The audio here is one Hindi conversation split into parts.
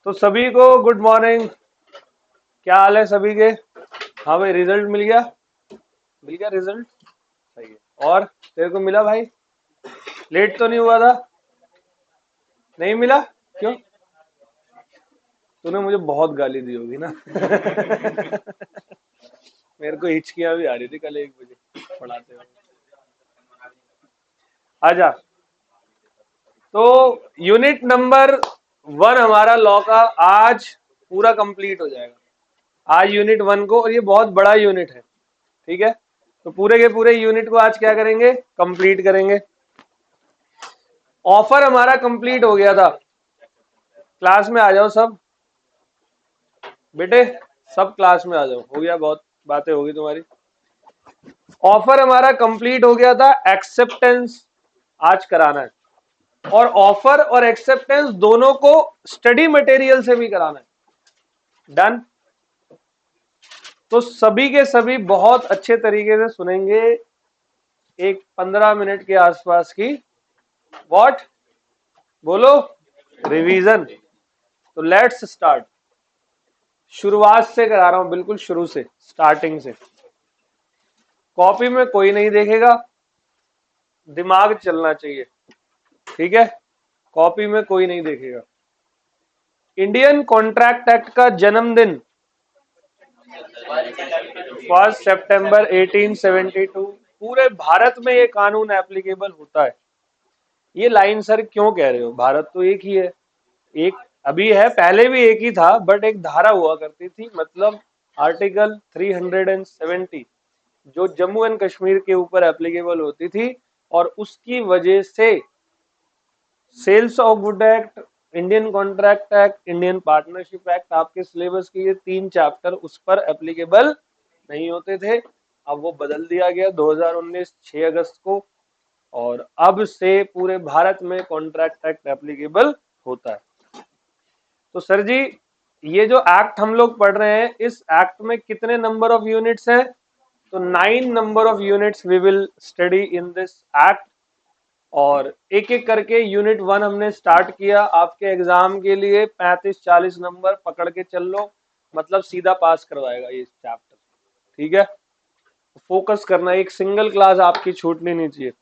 तो सभी को गुड मॉर्निंग। क्या हाल है सभी के? हाँ भाई, रिजल्ट मिल गया? मिल गया रिजल्ट? सही है। और तेरे को मिला भाई? लेट तो नहीं हुआ था? नहीं मिला? क्यों? तूने मुझे बहुत गाली दी होगी ना? मेरे को हिचकियां भी आ रही थी कल 1 बजे पढ़ाते हुए। आजा। तो यूनिट नंबर 1 हमारा लॉ का आज पूरा कंप्लीट हो जाएगा। आज यूनिट 1 को, और ये बहुत बड़ा यूनिट है, ठीक है? तो पूरे के पूरे यूनिट को आज क्या करेंगे? कंप्लीट करेंगे। ऑफर हमारा कंप्लीट हो गया था। क्लास में आ जाओ सब बेटे, सब क्लास में आ जाओ। हो गया, बहुत बातें होगी तुम्हारी। ऑफर हमारा कंप्लीट हो गया था, एक्सेप्टेंस आज कराना है। और ऑफर और एक्सेप्टेंस दोनों को स्टडी मटेरियल से भी कराना है। डन? तो सभी के सभी बहुत अच्छे तरीके से सुनेंगे। एक 15 मिनट के आसपास की व्हाट बोलो रिवीजन। तो लेट्स स्टार्ट। शुरुआत से करा रहा हूं, बिल्कुल शुरू से, स्टार्टिंग से। कॉपी में कोई नहीं देखेगा, दिमाग चलना चाहिए, ठीक है? कॉपी में कोई नहीं देखेगा। इंडियन कॉन्ट्रैक्ट एक्ट का जन्मदिन 1 सितंबर 1872। पूरे भारत में ये कानून एप्लीकेबल होता है। ये लाइन सर क्यों कह रहे हो? भारत तो एक ही है। एक अभी है, पहले भी एक ही था, बट एक धारा हुआ करती थी, मतलब आर्टिकल 370, जो जम्मू एंड कश्मीर के ऊपर एप्लीकेबल होती थी। और उसकी वजह से sales of good act, Indian contract act, Indian partnership act, आपके सिलेबस के ये 3 चैप्टर उस पर एप्लीकेबल नहीं होते थे। अब वो बदल दिया गया 2019 6 अगस्त को, और अब से पूरे भारत में कॉन्ट्रैक्ट एक्ट एप्लीकेबल होता है। तो सर जी, ये जो एक्ट हम लोग पढ़ रहे हैं, इस एक्ट में कितने नंबर ऑफ यूनिट्स हैं? तो 9 number of units we will study in this act. और एक एक करके यूनिट 1 हमने स्टार्ट किया। आपके एग्जाम के लिए 35-40 नंबर पकड़ के चल लो, मतलब सीधा पास करवाएगा ये चैप्टर, ठीक है? फोकस करना, एक सिंगल क्लास आपकी छूटनी नहीं चाहिए।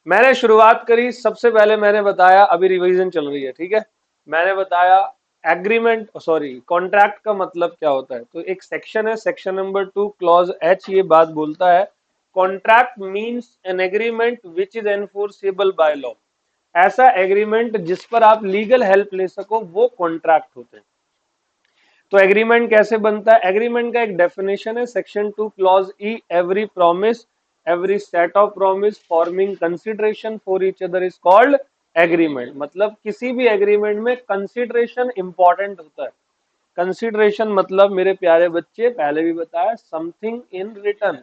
मैंने शुरुआत करी, सबसे पहले मैंने बताया, अभी रिवीजन चल रही है, ठीक है? मैंने बताया एग्रीमेंट, सॉरी, कॉन्ट्रैक्ट का मतलब क्या होता है। तो एक सेक्शन है, सेक्शन नंबर 2 क्लॉज H, ये बात बोलता है contract means an agreement which is enforceable by law. ऐसा एग्रीमेंट जिस पर आप लीगल हेल्प ले सको, वो कॉन्ट्रैक्ट होते हैं। तो एग्रीमेंट कैसे बनता है? एग्रीमेंट का एक डेफिनेशन है, section 2 clause E, every promise, every set of promise forming consideration for each other is called agreement. मतलब किसी भी एग्रीमेंट में कंसिडरेशन इंपॉर्टेंट होता है। कंसिडरेशन मतलब मेरे प्यारे बच्चे, पहले भी बताया, something in return.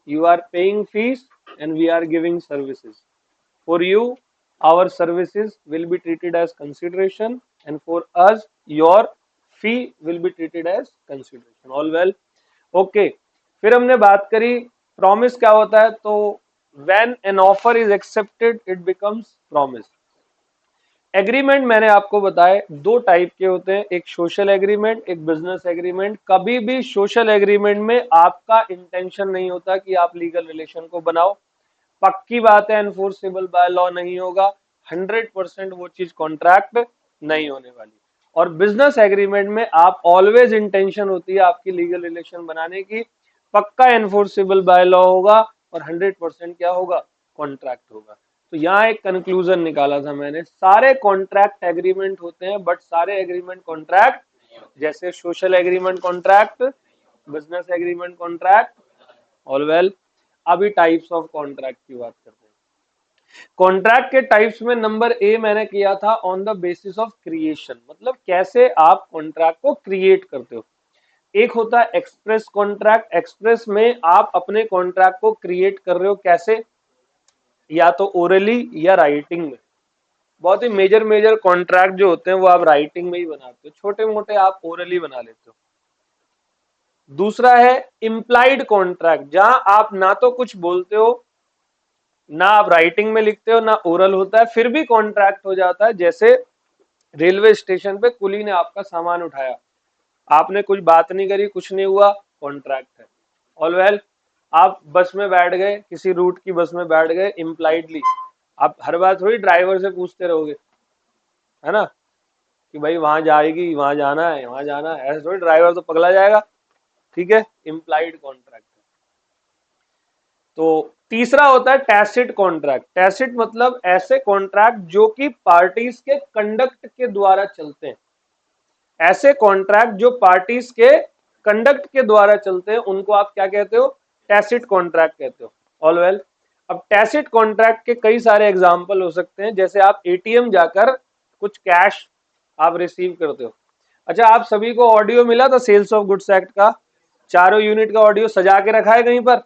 You are paying fees and we are giving services. For you, our services will be treated as consideration, and for us, your fee will be treated as consideration. All well? Okay. फिर हमने बात करी प्रॉमिस क्या होता है। तो when an offer is accepted, it becomes promise. Agreement मैंने आपको बताया 2 टाइप के होते हैं, एक सोशल एग्रीमेंट, एक बिजनेस एग्रीमेंट। कभी भी सोशल एग्रीमेंट में आपका इंटेंशन नहीं होता कि आप लीगल रिलेशन को बनाओ। पक्की बात है, एनफोर्सेबल बाय लॉ नहीं होगा, 100% वो चीज कॉन्ट्रैक्ट नहीं होने वाली। और बिजनेस एग्रीमेंट में आप ऑलवेज इंटेंशन होती है आपकी लीगल रिलेशन बनाने की, पक्का एनफोर्सेबल बाय लॉ होगा, और 100% क्या होगा? कॉन्ट्रैक्ट होगा। तो यहाँ एक कंक्लूजन निकाला था मैंने, सारे कॉन्ट्रैक्ट एग्रीमेंट होते हैं, बट सारे एग्रीमेंट कॉन्ट्रैक्ट, जैसे social agreement contract, business agreement contract. All well? अभी टाइप्स ऑफ कॉन्ट्रैक्ट की बात करते हैं। कॉन्ट्रैक्ट के टाइप्स में नंबर ए मैंने किया था on the basis of creation, मतलब कैसे आप कॉन्ट्रैक्ट को क्रिएट करते हो। एक होता है एक्सप्रेस कॉन्ट्रैक्ट। एक्सप्रेस में आप अपने कॉन्ट्रैक्ट को क्रिएट कर रहे हो, कैसे? या तो ओरली या राइटिंग में। बहुत ही मेजर मेजर कॉन्ट्रैक्ट जो होते हैं वो आप राइटिंग में ही बनाते हो, छोटे मोटे आप ओरली बना लेते हो। दूसरा है इम्प्लाइड कॉन्ट्रैक्ट, जहां आप ना तो कुछ बोलते हो, ना आप राइटिंग में लिखते हो, ना ओरल होता है, फिर भी कॉन्ट्रैक्ट हो जाता है। जैसे रेलवे स्टेशन पे कुली ने आपका सामान उठाया, आपने कुछ बात नहीं करी, कुछ नहीं हुआ, कॉन्ट्रैक्ट है। ऑल वेल, आप बस में बैठ गए, किसी रूट की बस में बैठ गए, इम्प्लाइडली आप हर बार थोड़ी ड्राइवर से पूछते रहोगे, है ना, कि भाई वहां जाएगी, वहां जाना है, वहां जाना है, ऐसे थोड़ी, ड्राइवर तो पगला जाएगा। ठीक है, इम्प्लाइड कॉन्ट्रैक्ट। तो तीसरा होता है टैसिट कॉन्ट्रैक्ट। टैसिट मतलब ऐसे कॉन्ट्रैक्ट जो कि पार्टीज के कंडक्ट के द्वारा चलते हैं। ऐसे कॉन्ट्रैक्ट जो पार्टीज के कंडक्ट के द्वारा चलते हैं उनको आप क्या कहते हो? टैसिट कॉन्ट्रैक्ट कहते हो। ऑल वेल, अब टैसिट कॉन्ट्रैक्ट के कई सारे एग्जाम्पल हो सकते हैं, जैसे आप एटीएम जाकर कुछ कैश आप रिसीव करते हो। अच्छा, आप सभी को ऑडियो मिला था सेल्स ऑफ गुड्स एक्ट का? चारों यूनिट का ऑडियो सजा के रखा है कहीं पर?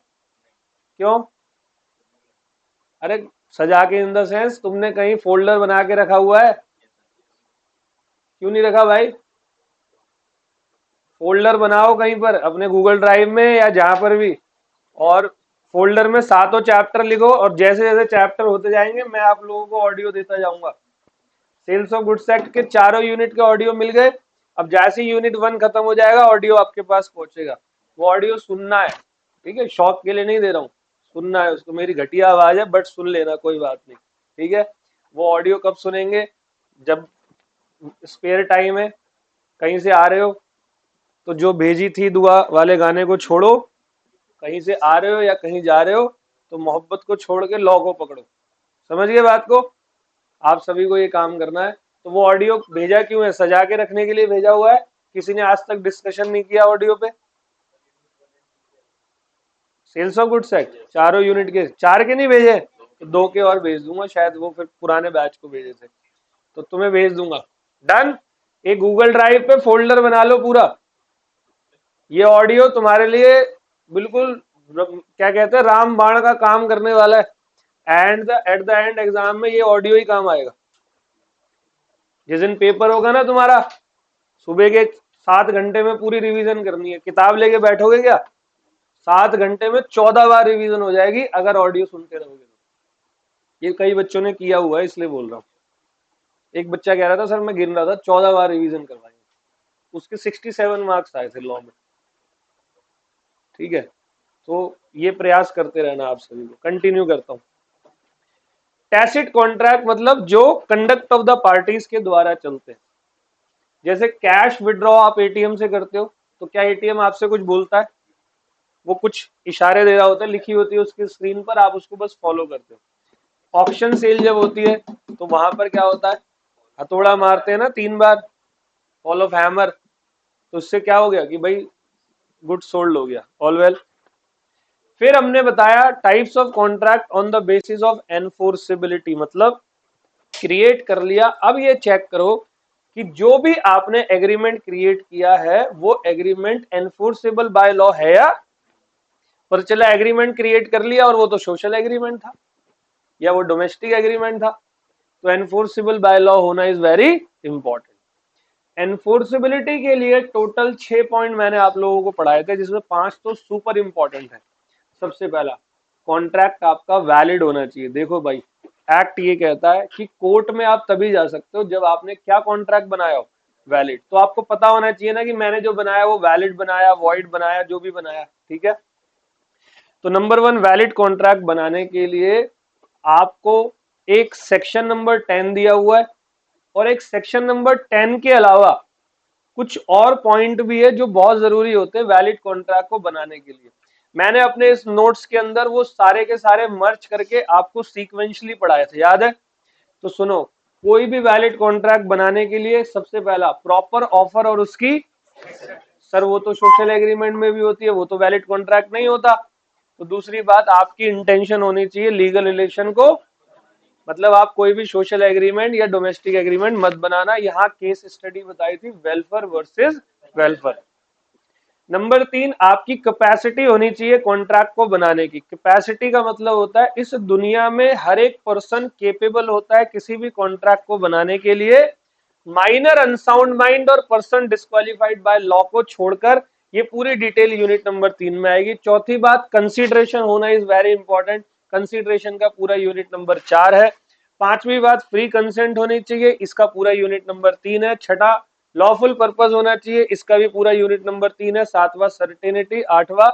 क्यों? अरे सजा के इन द सेंस, तुमने कहीं फोल्डर बना के रखा हुआ है? क्यों नहीं रखा भाई? फोल्डर बनाओ कहीं पर अपने गूगल ड्राइव में या जहां पर भी, और फोल्डर में सातों चैप्टर लिखो, और जैसे जैसे चैप्टर होते जाएंगे मैं आप लोगों को ऑडियो देता जाऊंगा। सेल्स ऑफ गुड्स एक्ट के चारों यूनिट के ऑडियो मिल गए। अब जैसे यूनिट 1 खत्म हो जाएगा ऑडियो आपके पास पहुंचेगा, वो ऑडियो सुनना है। ठीक है, शौक के लिए नहीं दे रहा हूँ, सुनना है उसको। मेरी घटिया आवाज है बट सुन लेना, कोई बात नहीं। ठीक है, वो ऑडियो कब सुनेंगे? जब स्पेयर टाइम है, कहीं से आ रहे हो तो जो भेजी थी दुआ वाले गाने को छोड़ो, कहीं से आ रहे हो या कहीं जा रहे हो तो मोहब्बत को छोड़ के लॉ को पकड़ो। समझ गए बात को? आप सभी को ये काम करना है। तो वो ऑडियो भेजा क्यों है? सजा के रखने के लिए भेजा हुआ है। किसी ने आज तक डिस्कशन नहीं किया ऑडियो पे? सेल्स ऑफ गुड्स एक्ट चारों यूनिट के, चार के नहीं भेजे तो दो के और भेज दूंगा, शायद वो फिर पुराने बैच को भेजे थे, तो तुम्हें भेज दूंगा। डन। एक गूगल ड्राइव पे फोल्डर बना लो पूरा, ये ऑडियो तुम्हारे लिए बिल्कुल क्या कहते हैं, राम बाण का काम करने वाला है। एट द एंड एग्जाम में ये ऑडियो ही काम आएगा। जिस दिन पेपर होगा ना तुम्हारा, सुबह के 7 घंटे में पूरी रिवीजन करनी है। किताब लेके बैठोगे क्या? 7 घंटे में 14 बार रिवीजन हो जाएगी अगर ऑडियो सुनते रहोगे तो। ये कई बच्चों ने किया हुआ है, इसलिए बोल रहा हूँ। एक बच्चा कह रहा था सर मैं गिन रहा था 14 बार रिवीजन करवाएंगे, उसके 67 मार्क्स आए थे लॉ में। ठीक है, तो ये प्रयास करते रहना आप सभी को। कंटिन्यू करता हूं। टैसिट कॉन्ट्रैक्ट मतलब जो कंडक्ट ऑफ द पार्टीज के द्वारा चलते हैं। जैसे कैश विड्रॉ आप एटीएम से करते हो, तो क्या एटीएम आपसे कुछ बोलता है? वो कुछ इशारे दे रहा होता है, लिखी होती है उसकी स्क्रीन पर, आप उसको बस फॉलो करते हो। ऑक्शन सेल जब होती है तो वहां पर क्या होता है? हथौड़ा मारते हैं ना 3 बार, फॉल ऑफ हैमर, तो उससे क्या हो गया कि भाई गुड सोल्ड हो गया। All well. फिर हमने बताया types of contract on the basis of enforceability, मतलब क्रिएट कर लिया, अब ये चेक करो कि जो भी आपने एग्रीमेंट क्रिएट किया है वो एग्रीमेंट एनफोर्सेबल बाय लॉ है या? पर चला एग्रीमेंट क्रिएट कर लिया और वो तो सोशल एग्रीमेंट था या वो डोमेस्टिक एग्रीमेंट था, तो एनफोर्सेबल बाय लॉ होना इज वेरी इंपॉर्टेंट। एनफोर्सेबिलिटी के लिए टोटल 6 पॉइंट मैंने आप लोगों को पढ़ाए थे, जिसमें 5 तो सुपर इंपॉर्टेंट है। सबसे पहला, कॉन्ट्रैक्ट आपका वैलिड होना चाहिए। देखो भाई, एक्ट ये कहता है कि कोर्ट में आप तभी जा सकते हो जब आपने क्या कॉन्ट्रैक्ट बनाया हो? वैलिड। तो आपको पता होना चाहिए ना कि मैंने जो बनाया वो वैलिड बनाया, वॉइड बनाया, जो भी बनाया। ठीक है, तो नंबर 1, वैलिड कॉन्ट्रैक्ट बनाने के लिए आपको एक सेक्शन नंबर 10 दिया हुआ है, और एक सेक्शन नंबर 10 के अलावा कुछ और पॉइंट भी है जो बहुत जरूरी होते हैं वैलिड कॉन्ट्रैक्ट को बनाने के लिए। मैंने अपने इस नोट्स के अंदर वो सारे के सारे मर्ज करके आपको सीक्वेंशली पढ़ाए थे, याद है? तो सुनो, कोई भी वैलिड कॉन्ट्रैक्ट बनाने के लिए सबसे पहला प्रॉपर ऑफर और उसकी, सर वो तो सोशल एग्रीमेंट में भी होती है, वो तो वैलिड कॉन्ट्रैक्ट नहीं होता। तो दूसरी बात, आपकी इंटेंशन होनी चाहिए लीगल रिलेशन को, मतलब आप कोई भी सोशल एग्रीमेंट या डोमेस्टिक एग्रीमेंट मत बनाना। यहाँ केस स्टडी बताई थी वेलफेयर वर्सेस वेलफेयर। नंबर 3, आपकी कैपेसिटी होनी चाहिए कॉन्ट्रैक्ट को बनाने की। कैपेसिटी का मतलब होता है इस दुनिया में हर एक पर्सन केपेबल होता है किसी भी कॉन्ट्रैक्ट को बनाने के लिए, माइनर अनसाउंड माइंड और पर्सन डिस्क्वालिफाइड बाय लॉ को छोड़कर। ये पूरी डिटेल यूनिट नंबर 3 में आएगी। चौथी बात, कंसीडरेशन होना इज वेरी इंपॉर्टेंट। कंसीडरेशन का पूरा यूनिट नंबर 4 है। पांचवी बात, फ्री कंसेंट होनी चाहिए, इसका पूरा यूनिट नंबर 3 है। छठा, लॉफुल पर्पस होना चाहिए, इसका भी पूरा यूनिट नंबर 3 है। सातवां, सर्टेनिटी। आठवां,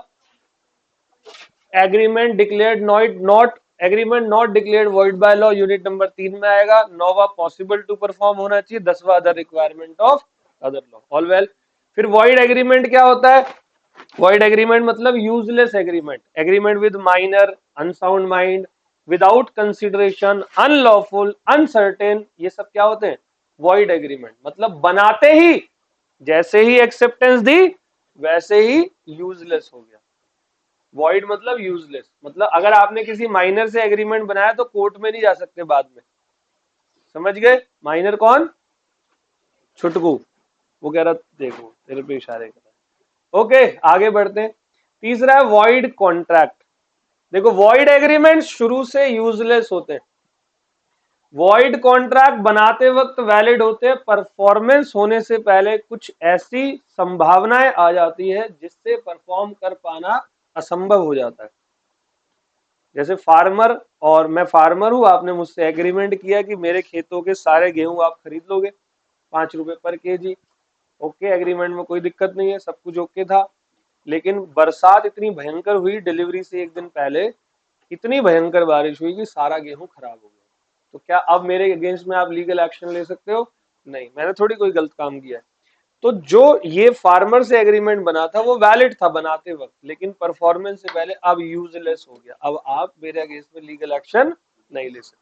agreement declared not agreement not declared void by law, unit number 3 में आएगा। नौवा, पॉसिबल टू परफॉर्म होना चाहिए। 10वां, other requirement of other law. All well. फिर वॉइड एग्रीमेंट क्या होता है? वॉइड एग्रीमेंट मतलब useless agreement, agreement with minor, unsound mind, without consideration, unlawful, uncertain, ये सब क्या होते हैं? Void agreement. मतलब बनाते ही, जैसे ही एक्सेप्टेंस दी वैसे ही यूजलेस हो गया। वॉइड मतलब यूजलेस, मतलब अगर आपने किसी माइनर से एग्रीमेंट बनाया तो कोर्ट में नहीं जा सकते बाद में। समझ गए? माइनर कौन? छुटकू। वो कह रहा देखो तेरे पे इशारे कर रहा है। ओके, आगे बढ़ते हैं। तीसरा है वॉइड कॉन्ट्रैक्ट। देखो, वॉइड एग्रीमेंट शुरू से यूजलेस होते हैं, वॉइड कॉन्ट्रैक्ट बनाते वक्त वैलिड होते हैं, परफॉर्मेंस होने से पहले कुछ ऐसी संभावनाएं आ जाती है जिससे परफॉर्म कर पाना असंभव हो जाता है। जैसे फार्मर, और मैं फार्मर हूं, आपने मुझसे एग्रीमेंट किया कि मेरे खेतों के सारे गेहूं आप खरीद लोगे 5 रुपए पर केजी। ओके, एग्रीमेंट में कोई दिक्कत नहीं है, सब कुछ ओके था। लेकिन बरसात इतनी भयंकर हुई, डिलीवरी से एक दिन पहले इतनी भयंकर बारिश हुई कि सारा गेहूं खराब हो गया। तो क्या अब मेरे अगेंस्ट में आप लीगल एक्शन ले सकते हो? नहीं, मैंने थोड़ी कोई गलत काम किया है। तो जो ये फार्मर से एग्रीमेंट बना था वो वैलिड था बनाते वक्त, लेकिन परफॉर्मेंस से पहले अब यूजलेस हो गया। अब आप मेरे अगेंस्ट में लीगल एक्शन नहीं ले सकते।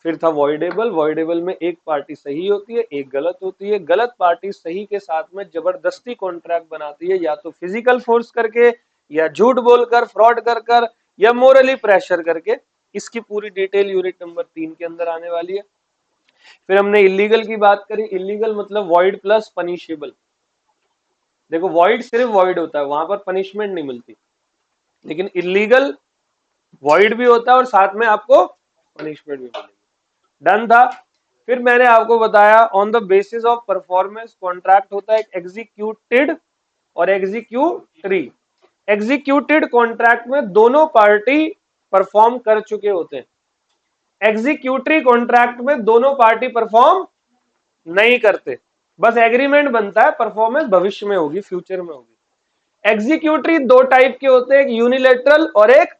फिर था वॉइडेबल। वॉइडेबल में एक पार्टी सही होती है, एक गलत होती है। गलत पार्टी सही के साथ में जबरदस्ती कॉन्ट्रैक्ट बनाती है, या तो फिजिकल फोर्स करके, या झूठ बोलकर, फ्रॉड कर कर, या मोरली प्रेशर करके। इसकी पूरी डिटेल यूनिट नंबर 3 के अंदर आने वाली है। फिर हमने इलीगल की बात करी। इलीगल मतलब वॉइड प्लस पनिशेबल। देखो, वॉइड सिर्फ वॉइड होता है, वहां पर पनिशमेंट नहीं मिलती, लेकिन इलीगल वॉइड भी होता है और साथ में आपको पनिशमेंट भी मिलेगी। डन था। फिर मैंने आपको बताया on the basis of performance contract होता है एग्जीक्यूटेड और एग्जीक्यूटरी। एग्जीक्यूटेड कॉन्ट्रैक्ट में दोनों पार्टी परफॉर्म कर चुके होते हैं, एग्जीक्यूटरी कॉन्ट्रैक्ट में दोनों पार्टी परफॉर्म नहीं करते, बस एग्रीमेंट बनता है, परफॉर्मेंस भविष्य में होगी, फ्यूचर में होगी। एग्जीक्यूटरी दो टाइप के होते हैं, एक यूनिलेटरल और एक,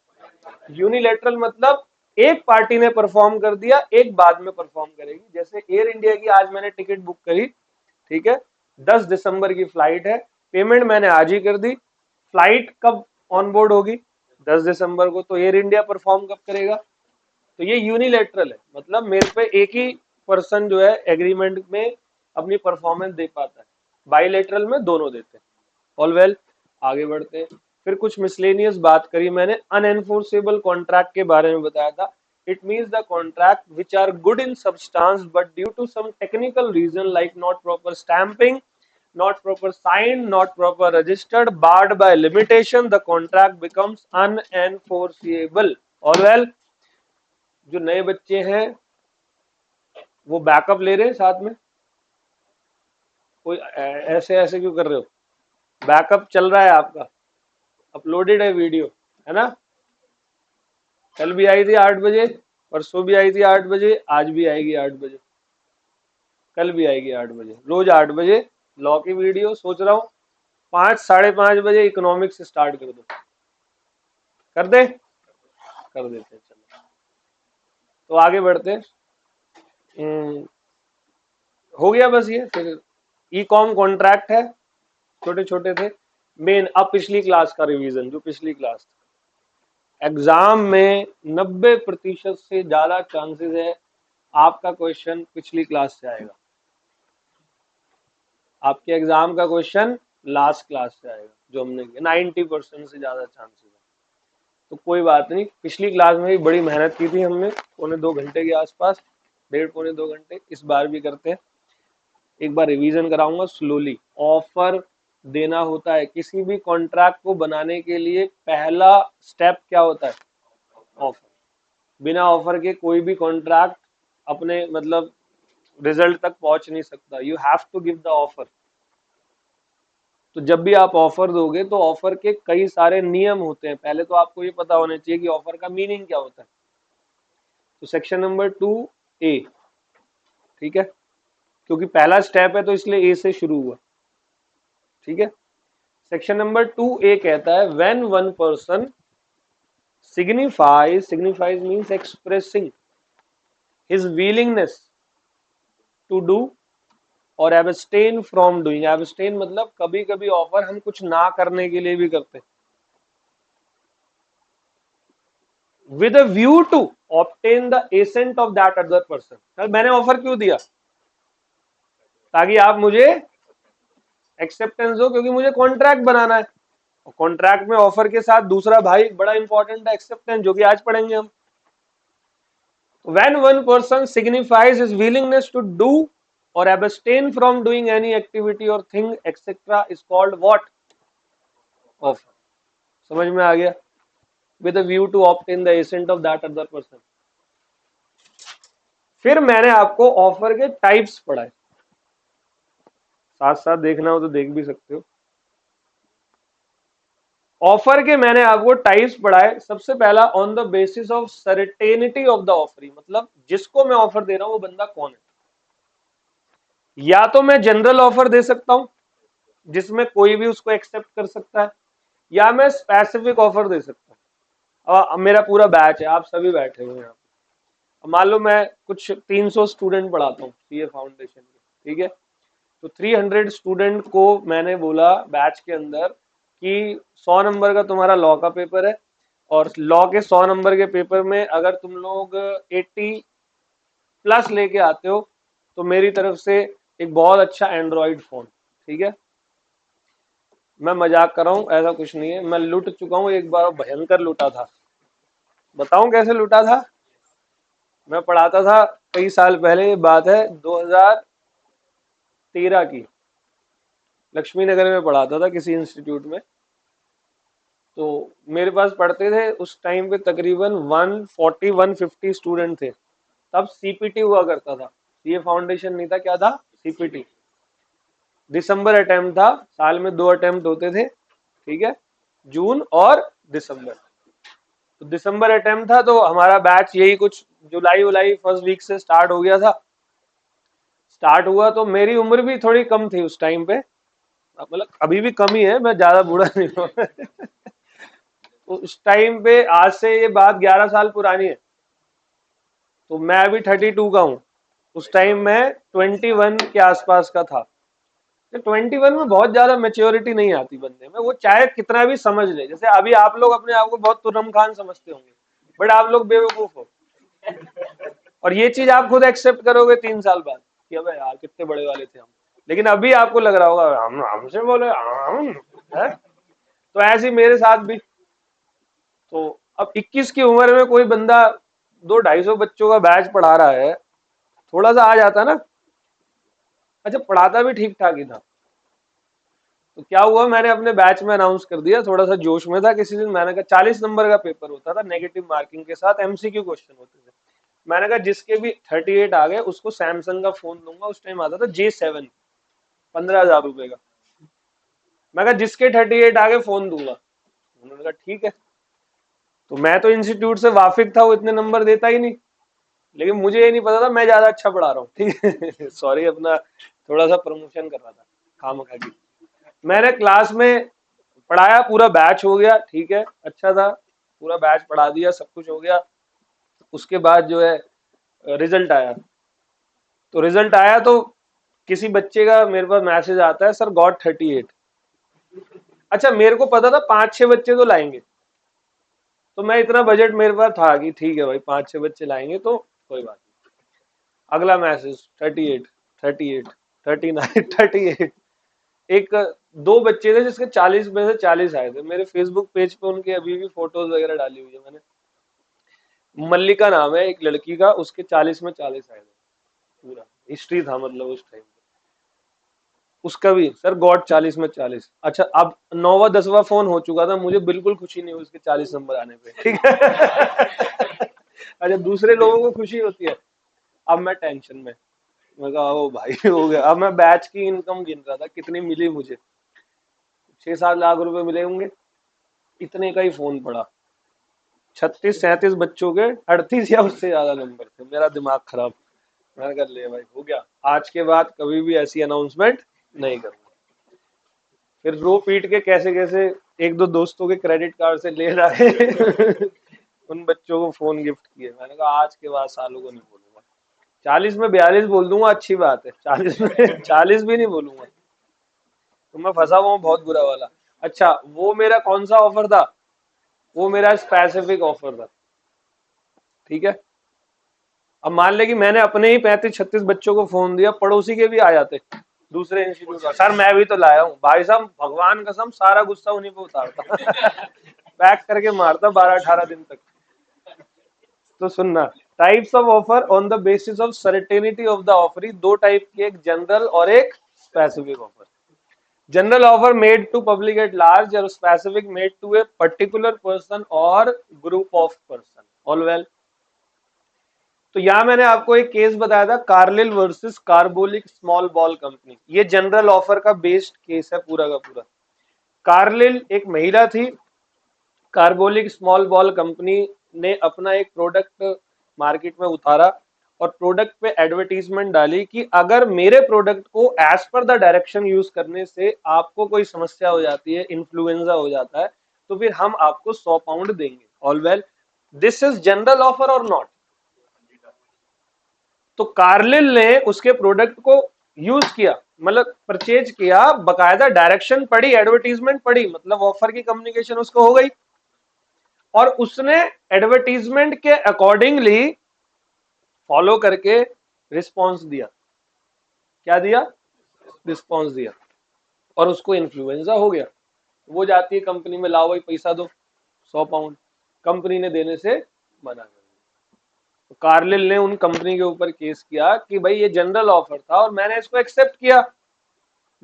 यूनिलेटरल मतलब एक पार्टी ने परफॉर्म कर दिया, एक बाद में परफॉर्म करेगी। जैसे एयर इंडिया की आज मैंने टिकट बुक करी, ठीक है, 10 दिसंबर की फ्लाइट है, पेमेंट मैंने आज ही कर दी, फ्लाइट कब ऑन बोर्ड होगी? 10 दिसंबर को। तो एयर इंडिया परफॉर्म कब करेगा? तो ये यूनिलेटरल है, मतलब मेरे पे एक ही पर्सन जो है एग्रीमेंट में अपनी परफॉर्मेंस दे पाता है, बाइलेटरल में दोनों देते हैं। ऑल वेल, आगे बढ़ते हैं। फिर कुछ मिसलेनियस बात करी मैंने। अनएनफोर्सेबल कॉन्ट्रैक्ट के बारे में बताया था। It means the contract which are good in substance but due to some technical reason like not proper stamping, not proper signed, not proper registered, barred by limitation, the contract becomes unenforceable. All well, जो नए बच्चे हैं वो बैकअप ले रहे हैं साथ में, कोई ऐसे ऐसे क्यों कर रहे हो? बैकअप चल रहा है आपका, अपलोडेड है वीडियो, है ना? कल भी आई थी 8 बजे, परसों भी आई थी 8 बजे, आज भी आएगी 8 बजे, कल भी आएगी 8 बजे, रोज 8 बजे लॉ की वीडियो। सोच रहा हूँ 5 साढ़े 5 बजे इकोनॉमिक्स स्टार्ट कर दो, कर दे, कर देते हैं। चलो, तो आगे बढ़ते हैं। हो गया बस ये। फिर ई कॉम कॉन्ट्रैक्ट है, छोटे छोटे थे। मेन, अब पिछली क्लास का रिवीजन, जो पिछली क्लास था, एग्जाम में 90% से ज्यादा चांसेस है आपका क्वेश्चन पिछली क्लास से आएगा, आपके एग्जाम का क्वेश्चन लास्ट क्लास से आएगा जो हमने किया, 90% से ज्यादा चांसेस है। तो कोई बात नहीं, पिछली क्लास में भी बड़ी मेहनत की थी हमने, 1.25 घंटे के आसपास, 1.5 पौने 2 घंटे, इस बार भी करते हैं। एक बार रिवीजन कराऊंगा स्लोली। ऑफर देना होता है, किसी भी कॉन्ट्रैक्ट को बनाने के लिए पहला स्टेप क्या होता है? ऑफर। बिना ऑफर के कोई भी कॉन्ट्रैक्ट अपने मतलब रिजल्ट तक पहुंच नहीं सकता। You have to give the offer. तो जब भी आप ऑफर दोगे तो ऑफर के कई सारे नियम होते हैं, पहले तो आपको ये पता होना चाहिए कि ऑफर का मीनिंग क्या होता है। तो सेक्शन नंबर 2 ए, ठीक है, क्योंकि पहला स्टेप है तो इसलिए ए से शुरू हुआ, ठीक है। सेक्शन नंबर 2A कहता है when one person signifies means expressing his willingness to do और abstain from doing। abstain मतलब कभी कभी ऑफर हम कुछ ना करने के लिए भी करते हैं। with a view to obtain the assent of that other person। मैंने ऑफर क्यों दिया? ताकि आप मुझे एक्सेप्टेंस दो, क्योंकि मुझे कॉन्ट्रैक्ट बनाना है। कॉन्ट्रैक्ट में ऑफर के साथ दूसरा भाई बड़ा इंपॉर्टेंट है, एक्सेप्टेंस, जो कि आज पढ़ेंगे हम। When one person signifies his willingness to do or abstain from doing any activity or thing etc. is called what? Offer। समझ में आ गया? With a view to obtain the assent of that other person। फिर मैंने आपको ऑफर के टाइप्स पढ़ाए, साथ साथ देखना हो तो देख भी सकते हो। ऑफर के मैंने आपको टाइप्स पढ़ाए। सबसे पहला on the basis of certainty of the offeree, मतलब जिसको मैं ऑफर दे रहा हूं वो बंदा कौन है। या तो मैं जनरल ऑफर दे सकता हूं जिसमें कोई भी उसको एक्सेप्ट कर सकता है, या मैं स्पेसिफिक ऑफर दे सकता हूं। अब मेरा पूरा बैच है, आप सभी बैठे हुए हैं यहाँ पे। मान लो मैं कुछ 300 स्टूडेंट पढ़ाता हूँ सीए फाउंडेशन के, ठीक है। तो 300 स्टूडेंट को मैंने बोला बैच के अंदर कि 100 नंबर का तुम्हारा लॉ का पेपर है, और लॉ के 100 नंबर के पेपर में अगर तुम लोग 80 प्लस लेके आते हो तो मेरी तरफ से एक बहुत अच्छा एंड्रॉइड फोन, ठीक है। मैं मजाक कर रहा हूँ, ऐसा कुछ नहीं है, मैं लूट चुका हूँ एक बार, भयंकर लूटा था। बताऊं कैसे लूटा था? मैं पढ़ाता था कई साल पहले, ये बात है 2013 की, लक्ष्मी नगर में पढ़ाता था किसी इंस्टीट्यूट में। तो मेरे पास पढ़ते थे उस टाइम पे तकरीबन 140-150 स्टूडेंट थे। तब सीपीटी हुआ करता था, सीए फाउंडेशन नहीं था, क्या था? सीपीटी। दिसंबर अटेम्प्ट था, साल में 2 अटेम्प्ट होते थे, ठीक है, जून और दिसंबर। तो दिसंबर अटेम्प्ट था, तो हमारा बैच यही कुछ जुलाई उलाई फर्स्ट वीक से स्टार्ट हो गया था। स्टार्ट हुआ तो मेरी उम्र भी थोड़ी कम थी उस टाइम पे, मतलब अभी भी कम ही है, मैं ज्यादा बूढ़ा नहीं हूँ। तो उस टाइम पे, आज से ये बात 11 साल पुरानी है, तो मैं अभी 32 का हूँ। उस टाइम मैं 21 के आसपास का था। 21 में बहुत ज्यादा मेच्योरिटी नहीं आती बंदे में, वो चाहे कितना भी समझ ले। जैसे अभी आप लोग अपने आप को बहुत तुर्रम खान समझते होंगे, बट आप लोग बेवकूफ हो, और ये चीज आप खुद एक्सेप्ट करोगे 3 साल बाद कि अबे यार कितने बड़े वाले थे हम। लेकिन अभी आपको लग रहा होगा हम हमसे बोले हम है? तो ऐसे ही मेरे साथ भी। तो अब 21 की उम्र में कोई बंदा 200-250 बच्चों का बैच पढ़ा रहा है, थोड़ा सा आ जाता ना। अच्छा, पढ़ाता भी ठीक ठाक ही था। तो क्या हुआ, मैंने अपने बैच में अनाउंस कर दिया, थोड़ा सा जोश में था किसी दिन। मैंने कहा 40 नंबर का पेपर होता था, नेगेटिव मार्किंग के साथ एमसीक्यू क्वेश्चन होते थे। मैंने कहा जिसके भी 38 आ गए उसको सैमसंग का फोन दूंगा। उस टाइम आता था J7, 15,000 रुपए का। मैं कहा जिसके 38 आ गए फोन दूंगा। उन्होंने कहा ठीक है। तो मैं तो इंस्टीट्यूट से वाकिफ था, वो इतने नंबर देता ही नहीं, लेकिन मुझे ये नहीं पता था मैं ज्यादा अच्छा पढ़ा रहा हूँ, ठीक है। सॉरी, अपना थोड़ा सा प्रमोशन कर रहा था खामखा की। मैंने क्लास में पढ़ाया, पूरा बैच हो गया, ठीक है, अच्छा था, पूरा बैच पढ़ा दिया, सब कुछ हो गया। उसके बाद जो है रिजल्ट आया। तो रिजल्ट आया तो किसी बच्चे का मेरे पास मैसेज आता है, सर गॉट 38। अच्छा, मेरे को पता था 5-6 बच्चे तो लाएंगे, तो मैं इतना बजट मेरे पास था कि ठीक है भाई 5-6 बच्चे लाएंगे तो कोई बात नहीं। अगला मैसेज 38, 38, 39, 38। एक 2 बच्चे थे जिसके 40 में से 40 आए थे। मेरे फेसबुक पेज पे उनके अभी भी फोटोज वगैरह डाली हुई है मैंने। मल्लिका नाम है एक लड़की का, उसके 40 में 40 आए थे। पूरा हिस्ट्री था मतलब उस टाइम। उसका भी सर गॉड 40 में 40। अच्छा, अब 9वां 10वां फोन हो चुका था, मुझे बिल्कुल खुशी नहीं हुई उसके 40 नंबर आने पे, ठीक है। अच्छा, दूसरे लोगों को खुशी होती है, अब मैं टेंशन में। मैं कहा ओ भाई हो गया। अब मैं बैच की इनकम गिन रहा था कितनी मिली मुझे, 6-7 लाख रुपए मिले होंगे। इतने का ही फोन पड़ा। 36-37 बच्चों के 38 या उससे ज्यादा नंबर थे। मेरा दिमाग खराब। मैंने कर लिया भाई, हो गया। आज के बाद कभी भी ऐसी अनाउंसमेंट नहीं करूंगा। फिर रो पीट के कैसे कैसे एक दो दोस्तों के क्रेडिट कार्ड से ले रहे उन बच्चों को फोन गिफ्ट किए। मैंने कहा आज के बाद सालों को नहीं बोलूंगा। 40 में 42 बोल दूंगा, अच्छी बात है। 40 में 40 भी नहीं बोलूंगा। तो मैं फंसा हुआ हूँ बहुत बुरा वाला। अच्छा, वो मेरा कौन सा ऑफर था? वो मेरा स्पेसिफिक ऑफर था, ठीक है। अब मान ले कि मैंने अपने ही 35-36 बच्चों को फोन दिया, पड़ोसी के भी आ जाते दूसरे इंस्टीट्यूट का, सर मैं भी तो लाया हूँ। भाई साहब भगवान कसम सारा गुस्सा उन्हीं पे उतारता पैक करके मारता 12-18 दिन तक। तो सुनना, types of offer on the basis of certainty of the offer, दो टाइप की, एक जनरल और एक specific offer. General offer made to public at large और specific made to a particular person और group of person. All well. तो यहां मैंने आपको एक केस बताया था, Carlill versus Carbolic small ball company. ये जनरल ऑफर का बेस्ड केस है पूरा का पूरा। कार्लिल एक महिला थी, कार्बोलिक स्मॉल बॉल कंपनी ने अपना एक प्रोडक्ट मार्केट में उतारा और प्रोडक्ट पे एडवर्टीजमेंट डाली कि अगर मेरे प्रोडक्ट को as per the direction use करने से आपको कोई समस्या हो जाती है, इन्फ्लुएंजा हो जाता है, तो फिर हम आपको 100 पाउंड देंगे। All well, this is general offer और नॉट? तो कार्लिल ने उसके प्रोडक्ट को यूज किया, मतलब परचेज किया, बकायदा डायरेक्शन पढ़ी, एडवर्टीजमेंट पढ़ी, मतलब ऑफर की कम्युनिकेशन उसको हो गई, और उसने एडवर्टीजमेंट के अकॉर्डिंगली फॉलो करके रिस्पॉन्स दिया। क्या दिया? रिस्पॉन्स दिया। और उसको इन्फ्लुएंजा हो गया। वो जाती है कंपनी में, लाओ भाई पैसा दो 100 पाउंड। कंपनी ने देने से मना कर दिया। तो कार्लिल ने उन कंपनी के ऊपर केस किया कि भाई ये जनरल ऑफर था और मैंने इसको एक्सेप्ट किया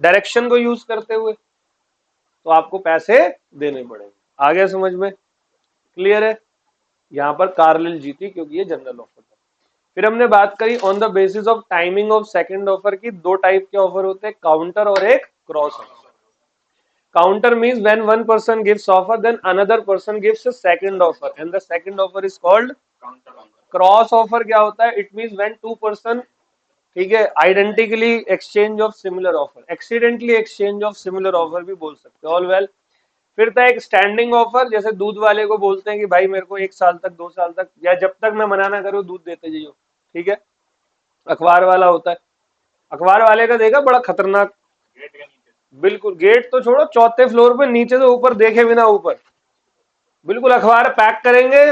डायरेक्शन को यूज करते हुए, तो आपको पैसे देने पड़ेंगे। आ गया समझ में? क्लियर है? यहां पर कार्लिल जीती क्योंकि ये जनरल ऑफर था। फिर हमने बात करी on the basis of timing of second offer की। दो टाइप के ऑफर होते हैं, काउंटर और एक cross offer. Counter means when one person gives offer then another person gives a second offer and the second offer is called cross offer. क्या होता है? It means when two person, ठीक है, identically exchange of similar offer, accidentally exchange of similar offer भी बोल सकते हो। All well. फिर था एक स्टैंडिंग ऑफर, जैसे दूध वाले को बोलते हैं कि भाई मेरे को 1 साल तक 2 साल तक या जब तक मैं मना ना करूं दूध देते जाइयो, ठीक है। अखबार वाला होता है, अखबार वाले का देखा बड़ा खतरनाक, बिल्कुल गेट तो छोड़ो, चौथे फ्लोर पे नीचे से ऊपर देखे बिना ऊपर, बिल्कुल अखबार पैक करेंगे,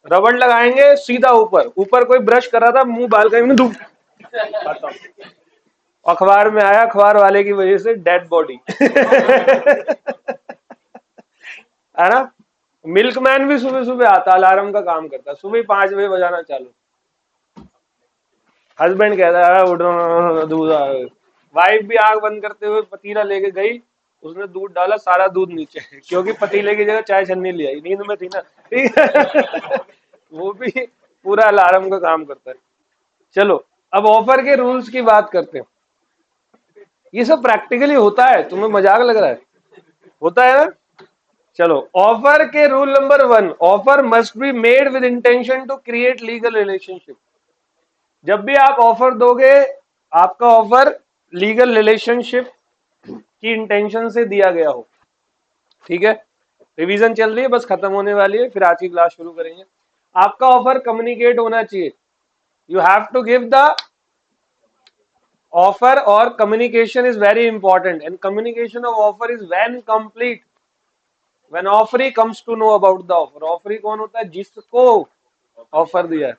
रबड़ लगाएंगे, सीधा ऊपर। ऊपर कोई ब्रश कर रहा था, मुंह बालकनी में धूप, खत्म। अखबार में आया, अखबार वाले की वजह से डेड बॉडी है ना। मिल्कमैन भी सुबह सुबह आता, अलार्म का काम करता, सुबह 5 बजे बजाना चालू। हस्बैंड कहता है उठ दूध। वाइफ भी आंख बंद करते हुए पतीला लेके गई, उसने दूध डाला, सारा दूध नीचे क्योंकि पतीले की जगह चाय छन्नी ले आई, नींद में थी ना, ठीक है वो भी पूरा अलार्म का काम करता है। चलो अब ऑफर के रूल्स की बात करते हैं। ये सब प्रैक्टिकली होता है, तुम्हें मजाक लग रहा है? होता है ना। चलो, ऑफर के rule number 1, offer must be made with intention to create legal relationship. जब भी आप ऑफर दोगे, आपका ऑफर लीगल रिलेशनशिप की इंटेंशन से दिया गया हो, ठीक है। रिवीजन चल रही है, बस खत्म होने वाली है, फिर आज की क्लास शुरू करेंगे। आपका ऑफर कम्युनिकेट होना चाहिए। You have to give the offer, और communication is very important and communication of offer is when complete, when offeree comes to know about the offer. Offeree कौन होता है? जिसको ऑफर दिया है।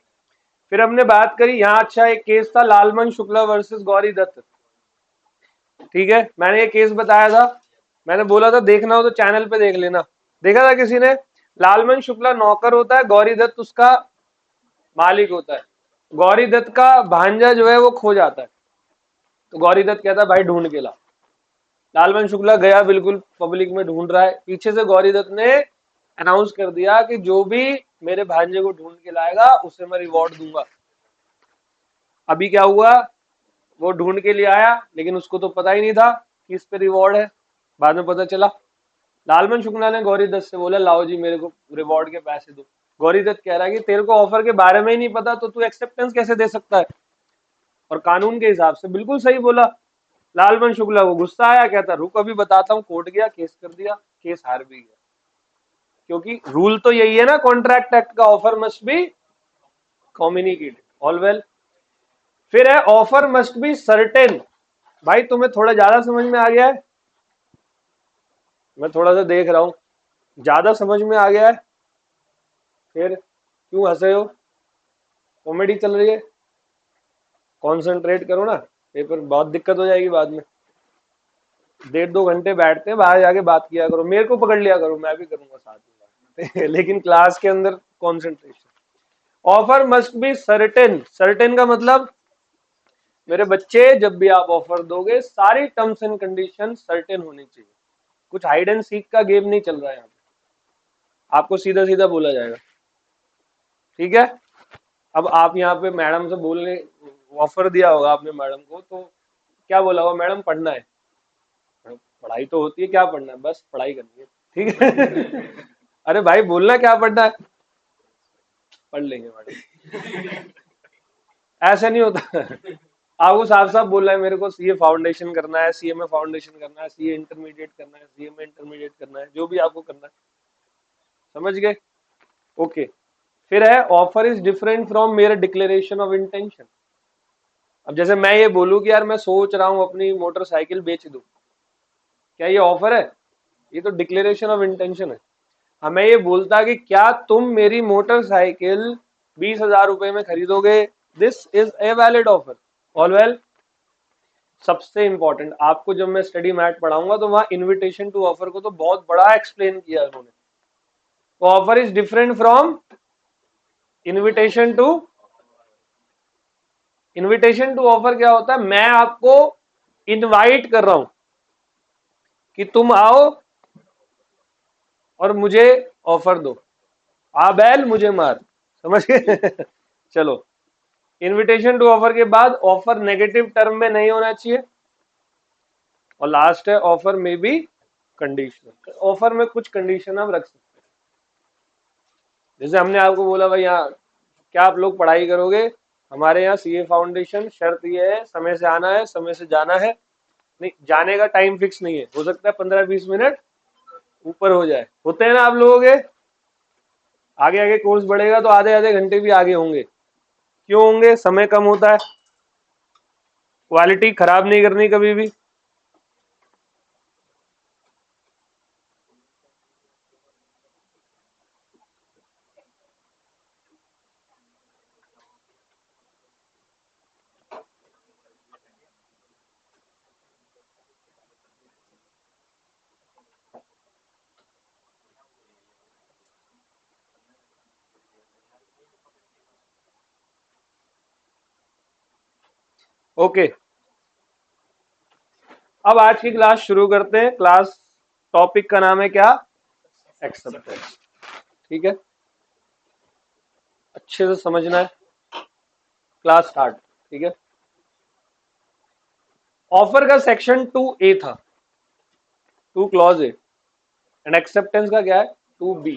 फिर हमने बात करी यहाँ, अच्छा एक केस था लालमन शुक्ला वर्सेस गौरी दत्त, ठीक है। मैंने ये केस बताया था, मैंने बोला था देखना हो तो चैनल पे देख लेना। देखा था किसी ने? लालमन शुक्ला नौकर होता है, गौरी दत्त उसका मालिक होता है। गौरी दत्त का भांजा जो है वो खो जाता है, तो गौरी दत्त कहता है भाई ढूंढ के ला। लालमन शुक्ला गया, बिल्कुल पब्लिक में ढूंढ रहा है, पीछे से गौरी दत्त ने अनाउंस कर दिया कि जो भी मेरे भांजे को ढूंढ के लाएगा उसे मैं रिवॉर्ड दूंगा। अभी क्या हुआ? वो ढूंढ के लिए आया, लेकिन उसको तो पता ही नहीं था कि इस पे रिवॉर्ड है। बाद में पता चला। लालमन शुक्ला ने गौरी दत्त से बोला लाओ जी मेरे को रिवॉर्ड के पैसे दो। गौरी दत्त कह रहा है कि तेरे को ऑफर के बारे में ही नहीं पता, तो तू एक्सेप्टेंस कैसे दे सकता है? और कानून के हिसाब से बिल्कुल सही बोला। लालबन शुक्ला को गुस्सा आया, कहता रुक अभी बताता हूँ, कोर्ट गया, केस कर दिया, केस हार भी गया, क्योंकि रूल तो यही है ना कॉन्ट्रैक्ट एक्ट का, offer must be communicated. All well. फिर है ऑफर मस्ट बी सर्टेन। भाई तुम्हें थोड़ा ज्यादा समझ में आ गया है, मैं थोड़ा सा देख रहा हूं, ज्यादा समझ में आ गया है, फिर क्यों हंसे हो, कॉमेडी चल रही है, कॉन्सेंट्रेट करो ना, पेपर बहुत दिक्कत हो जाएगी बाद में। 1.5-2 घंटे बैठते हैं, बाहर जाके बात किया करो, मेरे को पकड़ लिया करो, मैं भी करूंगा साथ में लेकिन क्लास के अंदर concentration. Offer must be certain. Certain का मतलब मेरे बच्चे, जब भी आप ऑफर दोगे सारी टर्म्स एंड कंडीशन सर्टेन होनी चाहिए। कुछ हाइड एंड सीक का गेम नहीं चल रहा है यहाँ पे, आपको सीधा सीधा बोला जाएगा, ठीक है। अब आप यहाँ पे मैडम से बोलने, ऑफर दिया होगा आपने मैडम को, तो क्या बोला होगा, मैडम पढ़ना है, पढ़ाई तो होती है, क्या पढ़ना है, बस पढ़ाई करनी है, ठीक है अरे भाई बोलना क्या पढ़ना है, पढ़ लेंगे मैडम, ऐसा नहीं होता आपको साफ साफ बोलना है, मेरे को सीए फाउंडेशन करना है, सीए में फाउंडेशन करना है, सीए इंटरमीडिएट करना है, सीए में इंटरमीडिएट करना है, जो भी आपको करना है, समझ गए। ओके। फिर है offer is different from mere declaration of intention. अब जैसे मैं ये बोलूं कि यार मैं सोच रहा हूं अपनी मोटरसाइकिल बेच दूं, क्या ये ऑफर है, ये तो डिक्लेरेशन ऑफ इंटेंशन है। हमें ये बोलता कि क्या तुम मेरी मोटरसाइकिल 20,000 रुपए में खरीदोगे, this is a valid offer. All well. सबसे इंपॉर्टेंट, आपको जब मैं स्टडी मैट पढ़ाऊंगा तो वहां इनविटेशन टू ऑफर को तो बहुत बड़ा एक्सप्लेन किया उन्होंने। तो offer is different from invitation to. Invitation to offer क्या होता है, मैं आपको इनवाइट कर रहा हूं कि तुम आओ और मुझे ऑफर दो, आ बैल मुझे मार, समझ गए चलो। इनविटेशन टू ऑफर के बाद ऑफर नेगेटिव टर्म में नहीं होना चाहिए, और लास्ट है ऑफर में भी कंडीशनल। ऑफर में कुछ कंडीशन आप रख सकते हैं, जैसे हमने आपको बोला भाई यहाँ क्या आप लोग पढ़ाई करोगे, हमारे यहाँ सीए फाउंडेशन, शर्त ये है समय से आना है, समय से जाना है, नहीं जाने का टाइम फिक्स नहीं है, हो सकता है 15-20 मिनट ऊपर हो जाए, होते हैं ना आप लोगों के, आगे आगे कोर्स बढ़ेगा तो आधे आधे घंटे भी आगे होंगे, क्यों होंगे, समय कम होता है, क्वालिटी खराब नहीं करनी कभी भी। ओके, अब आज की क्लास शुरू करते हैं। क्लास टॉपिक का नाम है क्या, एक्सेप्टेंस, ठीक है, अच्छे से समझना है। क्लास स्टार्ट, ठीक है। ऑफर का सेक्शन 2A था, 2 क्लॉज ए, एंड एक्सेप्टेंस का क्या है, 2B।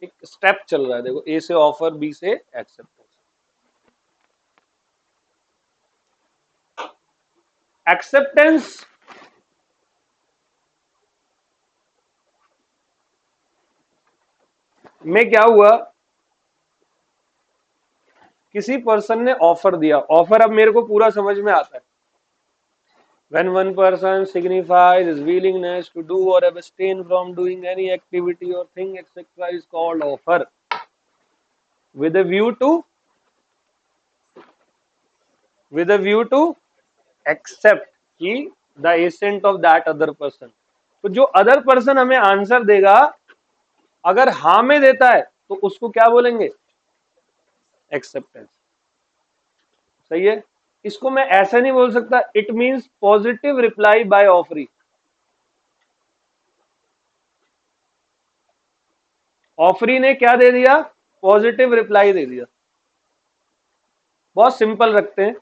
एक स्टेप चल रहा है, देखो, ए से ऑफर, बी से एक्सेप्टेंस। एक्सेप्टेंस में क्या हुआ, किसी पर्सन ने ऑफर दिया, ऑफर अब मेरे को पूरा समझ में आता है। When one person signifies his willingness to do or abstain from doing any activity or thing etc. is called offer, with a view to accept कि the assent of that other person। तो जो अदर पर्सन हमें आंसर देगा, अगर हाँ में देता है तो उसको क्या बोलेंगे, एक्सेप्टेंस। सही है। इसको मैं ऐसा नहीं बोल सकता, it means positive reply bye offeree. Offeree ने क्या दे दिया, पॉजिटिव रिप्लाई दे दिया। बहुत सिंपल रखते हैं,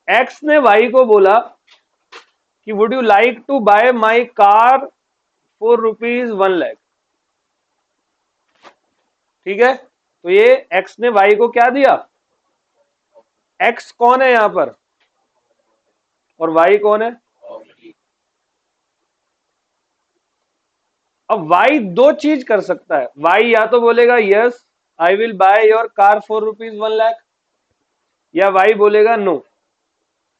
एक्स ने वाई को बोला कि would you like to buy my car for ₹1,00,000, ठीक है। तो ये एक्स ने वाई को क्या दिया, एक्स कौन है यहां पर और वाई कौन है? अब वाई दो चीज कर सकता है। वाई या तो बोलेगा yes I will by your car for ₹1,00,000, या वाई बोलेगा नो।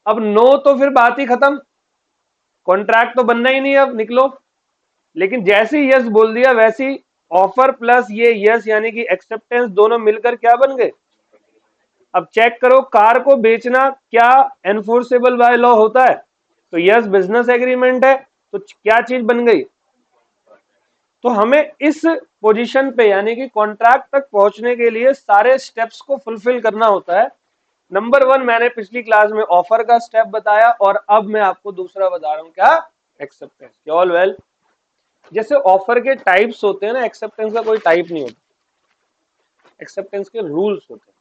अब नो तो फिर बात ही खत्म, कॉन्ट्रैक्ट तो बनना ही नहीं, अब निकलो। लेकिन जैसे ही यस बोल दिया वैसे ही ऑफर प्लस ये यस यानी कि एक्सेप्टेंस दोनों मिलकर क्या बन गए? अब चेक करो, कार को बेचना क्या एनफोर्सेबल बाय लॉ होता है? तो यस बिजनेस एग्रीमेंट है, तो क्या चीज बन गई? तो हमें इस पोजीशन पे यानी कि कॉन्ट्रैक्ट तक पहुंचने के लिए सारे स्टेप्स को फुलफिल करना होता है। नंबर 1 मैंने पिछली क्लास में ऑफर का स्टेप बताया और अब मैं आपको दूसरा बता रहा हूं, क्या? एक्सेप्टेंस। ऑल वेल, जैसे ऑफर के टाइप्स होते हैं ना, एक्सेप्टेंस का कोई टाइप नहीं होता, एक्सेप्टेंस के रूल्स होते हैं।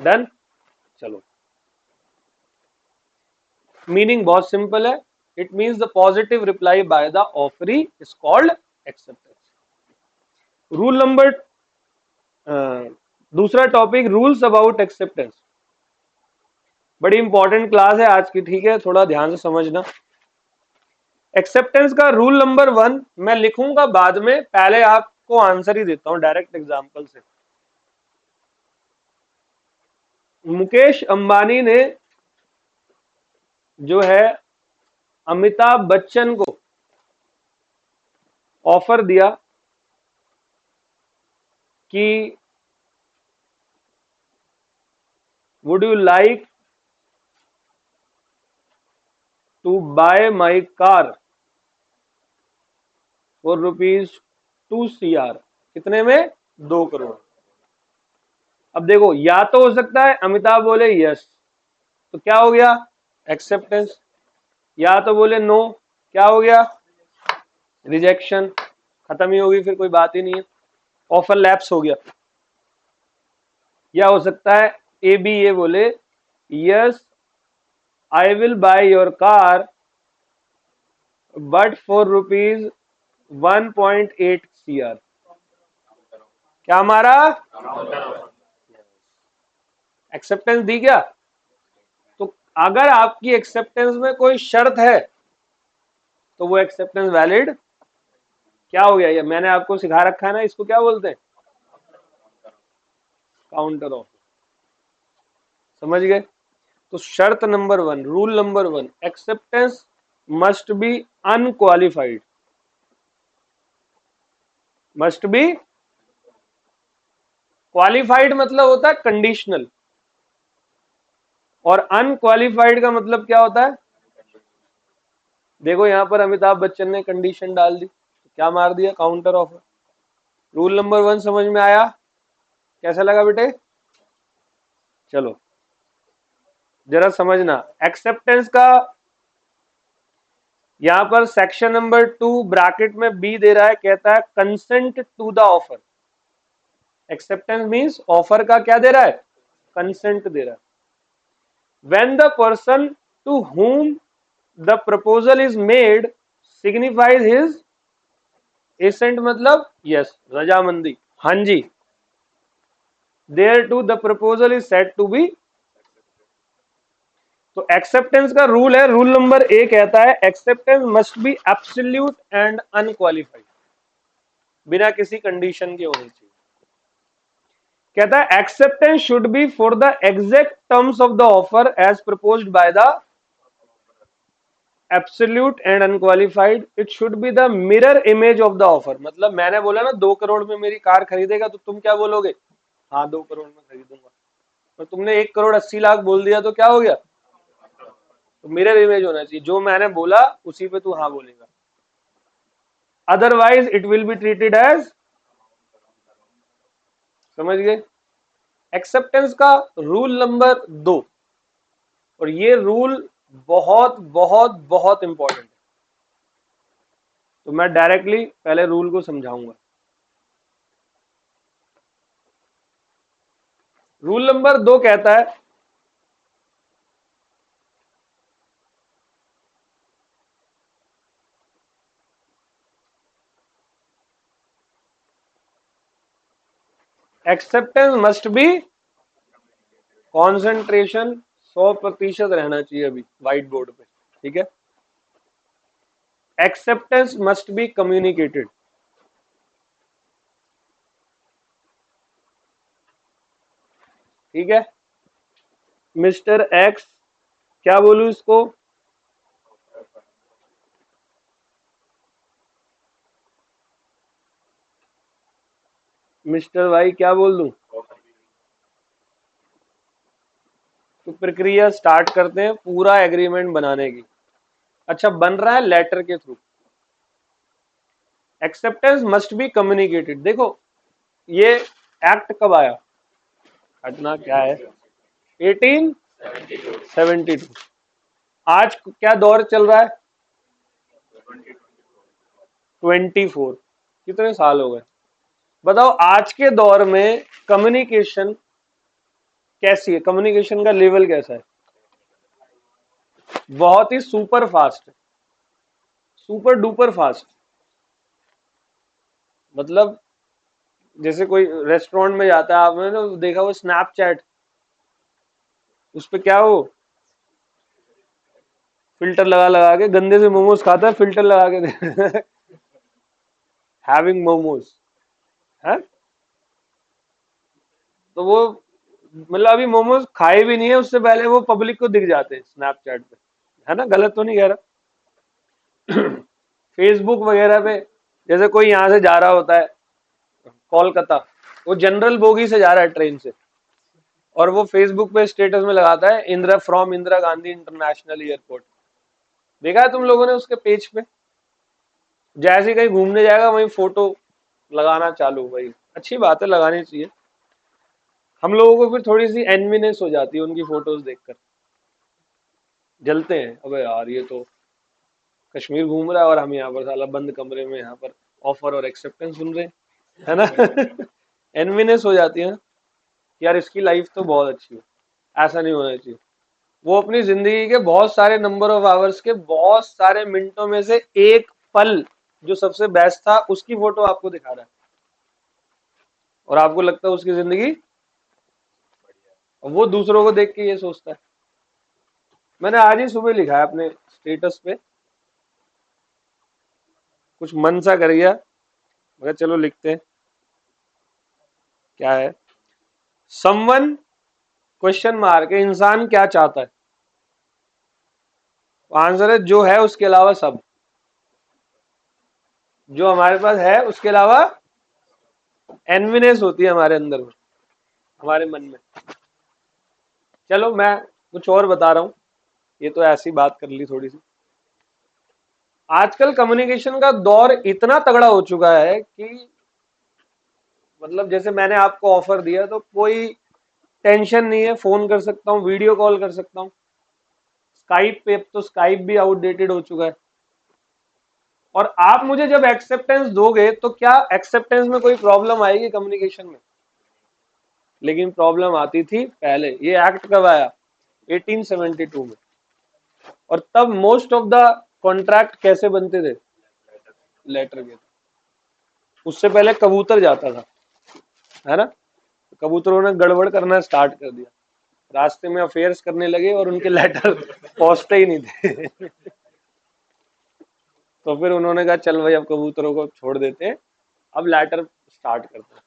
डन, चलो। मीनिंग बहुत सिंपल है, it means the positive reply by the offeree is called acceptance. Rule number दूसरा टॉपिक, रूल्स अबाउट एक्सेप्टेंस। बड़ी इंपॉर्टेंट क्लास है आज की, ठीक है, थोड़ा ध्यान से समझना। एक्सेप्टेंस का रूल नंबर 1 मैं लिखूंगा बाद में, पहले आपको आंसर ही देता हूं डायरेक्ट एग्जांपल से। मुकेश अंबानी ने जो है अमिताभ बच्चन को ऑफर दिया कि would you like to buy my car for ₹2 CR। कितने में? 2 करोड़। अब देखो, या तो हो सकता है अमिताभ बोले यस, तो क्या हो गया? एक्सेप्टेंस। या तो बोले नो, क्या हो गया? रिजेक्शन। खत्म ही होगी, फिर कोई बात ही नहीं है, ऑफर लैप्स हो गया। या हो सकता है ए बी ये बोले yes I will by your car but for ₹1.8 CR। क्या हमारा? एक्सेप्टेंस दी क्या? तो अगर आपकी एक्सेप्टेंस में कोई शर्त है तो वो एक्सेप्टेंस वैलिड क्या हो गया? ये मैंने आपको सिखा रखा है ना, इसको क्या बोलते हैं? Counter offer. समझ गए? तो शर्त number 1, rule number 1, acceptance must be unqualified. Must be qualified मतलब होता है कंडीशनल, और अनक्वालिफाइड का मतलब क्या होता है? देखो यहां पर अमिताभ बच्चन ने कंडीशन डाल दी, तो क्या मार दिया? Counter offer. रूल नंबर 1 समझ में आया? कैसा लगा बेटे? चलो जरा समझना, एक्सेप्टेंस का यहां पर सेक्शन नंबर 2 ब्रैकेट में बी दे रहा है, कहता है consent to the offer. Acceptance means offer का क्या दे रहा है? कंसेंट दे रहा है। When the person to whom the proposal is made signifies his assent, मतलब यस, रजामंदी, हाँ जी, there to the proposal is said to be. तो एक्सेप्टेंस का रूल है, रूल नंबर 1 कहता है acceptance must be absolute and unqualified, बिना किसी कंडीशन के होनी चाहिए। कहता है acceptance should be for the exact terms of the offer as proposed by the absolute and unqualified. It should be the mirror image of the offer. मतलब मैंने बोला ना 2 करोड़ में मेरी कार खरीदेगा, तो तुम क्या बोलोगे? हाँ 2 करोड़ में खरीदूंगा। तो तुमने 1,80,00,000 बोल दिया तो क्या हो गया? तो मिरर इमेज होना चाहिए, जो मैंने बोला उसी पे तू हाँ बोलेगा, otherwise it will be treated as. समझ गए? एक्सेप्टेंस का रूल नंबर 2, और ये रूल बहुत बहुत बहुत इंपॉर्टेंट है, तो मैं डायरेक्टली पहले रूल को समझाऊंगा। रूल नंबर 2 कहता है एक्सेप्टेंस मस्ट बी कॉन्सेंट्रेशन 100% रहना चाहिए अभी व्हाइट बोर्ड पे, ठीक है। एक्सेप्टेंस मस्ट बी कम्युनिकेटेड, ठीक है। मिस्टर एक्स, क्या बोलूं इसको, मिस्टर वाई क्या बोल दूं? तो प्रक्रिया स्टार्ट करते हैं पूरा एग्रीमेंट बनाने की। अच्छा, बन रहा है लेटर के through. Acceptance must be communicated, देखो ये एक्ट कब आया, घटना क्या है, 1872। आज क्या दौर चल रहा है, 24। कितने साल हो गए बताओ। आज के दौर में कम्युनिकेशन कैसी है, कम्युनिकेशन का लेवल कैसा है, बहुत ही super fast, super duper fast. मतलब जैसे कोई रेस्टोरेंट में जाता है, आपने तो देखा वो स्नैपचैट, उस पे क्या हो, फिल्टर लगा लगा के गंदे से मोमोज खाता है, फिल्टर लगा के हैविंग मोमोज है। तो वो मतलब अभी मोमोज खाए भी नहीं है, उससे पहले वो पब्लिक को दिख जाते हैं स्नैपचैट पे, है ना, गलत तो नहीं कह रहा। फेसबुक वगैरह पे जैसे कोई यहाँ से जा रहा होता है कोलकाता, वो जनरल बोगी से जा रहा है ट्रेन से, और वो फेसबुक पे स्टेटस में लगाता है Indira from Indira Gandhi international airport. देखा है तुम लोगों ने उसके पेज पे, जैसे ही कहीं घूमने जाएगा वहीं फोटो लगाना चालू, भाई अच्छी बात है, लगानी चाहिए। हम लोगों को फिर थोड़ी सी एनवीनेस हो जाती है उनकी फोटोज देखकर, जलते हैं, अबे यार ये तो कश्मीर घूम रहा है और हम यहाँ पर साला बंद कमरे में यहाँ पर ऑफर और एक्सेप्टेंस सुन रहे हैं, है ना। एनवीनेस हो जाती है कि यार इसकी लाइफ तो बहुत अच्छी है, ऐसा नहीं होना चाहिए। वो अपनी जिंदगी के बहुत सारे नंबर ऑफ आवर्स के बहुत सारे मिनटों में से एक पल जो सबसे बेस्ट था उसकी फोटो आपको दिखा रहा है, और आपको लगता है उसकी जिंदगी, और वो दूसरों को देख के ये सोचता है। मैंने आज ही सुबह लिखा है अपने स्टेटस पे, कुछ मन सा कर गया, मगर चलो लिखते हैं। क्या है, समवन क्वेश्चन मार्क, इंसान क्या चाहता है, आंसर है जो है उसके अलावा सब, जो हमारे पास है उसके अलावा एनविनेस होती है हमारे अंदर में, हमारे मन में। चलो मैं कुछ और बता रहा हूं, ये तो ऐसी बात कर ली थोड़ी सी। आजकल कम्युनिकेशन का दौर इतना तगड़ा हो चुका है कि मतलब जैसे मैंने आपको ऑफर दिया तो कोई टेंशन नहीं है, फोन कर सकता हूँ, वीडियो कॉल कर सकता हूँ। स्काइप पे, तो स्काइप भी आउटडेटेड हो चुका है। और आप मुझे जब एक्सेप्टेंस दोगे तो क्या एक्सेप्टेंस में कोई प्रॉब्लम आएगी कम्युनिकेशन में? लेकिन प्रॉब्लम आती थी पहले। ये एक्ट कब आया, 1872 में। और तब मोस्ट ऑफ द कॉन्ट्रैक्ट कैसे बनते थे, लेटर के। उससे पहले कबूतर जाता था, है ना, कबूतरों ने गड़बड़ करना स्टार्ट कर दिया, रास्ते में अफेयर्स करने लगे और उनके लेटर पहुंचते ही नहीं थे। तो फिर उन्होंने कहा चल भाई अब कबूतरों को छोड़ देते हैं, अब लेटर स्टार्ट करते हैं।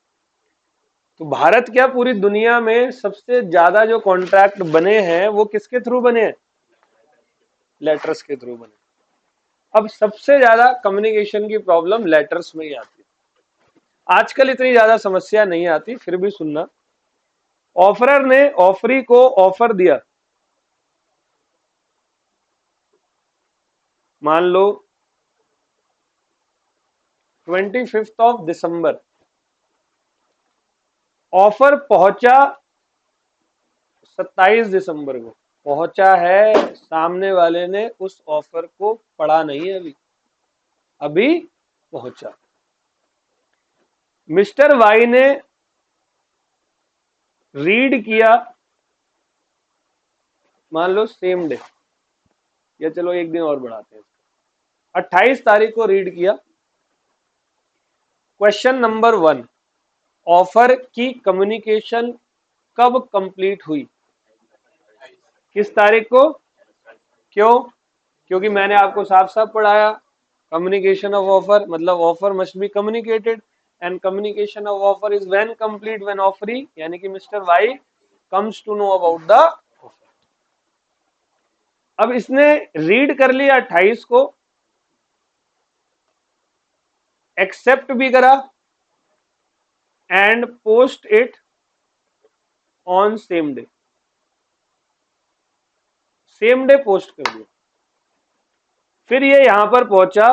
तो भारत क्या पूरी दुनिया में सबसे ज्यादा जो कॉन्ट्रैक्ट बने हैं वो किसके थ्रू बने हैं, लेटर्स के थ्रू बने। अब सबसे ज्यादा कम्युनिकेशन की प्रॉब्लम लेटर्स में ही आती है। आजकल इतनी ज्यादा समस्या नहीं आती, फिर भी सुनना। ऑफरर ने ऑफरी को ऑफर दिया, मान लो 25 दिसंबर, ऑफर पहुंचा 27 दिसंबर को, पहुंचा है, सामने वाले ने उस ऑफर को पढ़ा नहीं है, अभी अभी पहुंचा। मिस्टर वाई ने रीड किया, मान लो सेम डे, या चलो एक दिन और बढ़ाते हैं, 28 तारीख को रीड किया। क्वेश्चन नंबर 1, ऑफर की कम्युनिकेशन कब कंप्लीट हुई? किस तारीख को? क्यों? क्योंकि मैंने आपको साफ साफ पढ़ाया, कम्युनिकेशन ऑफ ऑफर मतलब offer must be communicated and communication of offer is when complete when offeree यानी कि mister Y comes to know about the offer. अब इसने रीड कर लिया 28 को, एक्सेप्ट भी करा and post it on same day, same day post कर दिया। फिर ये यहां पर पहुंचा,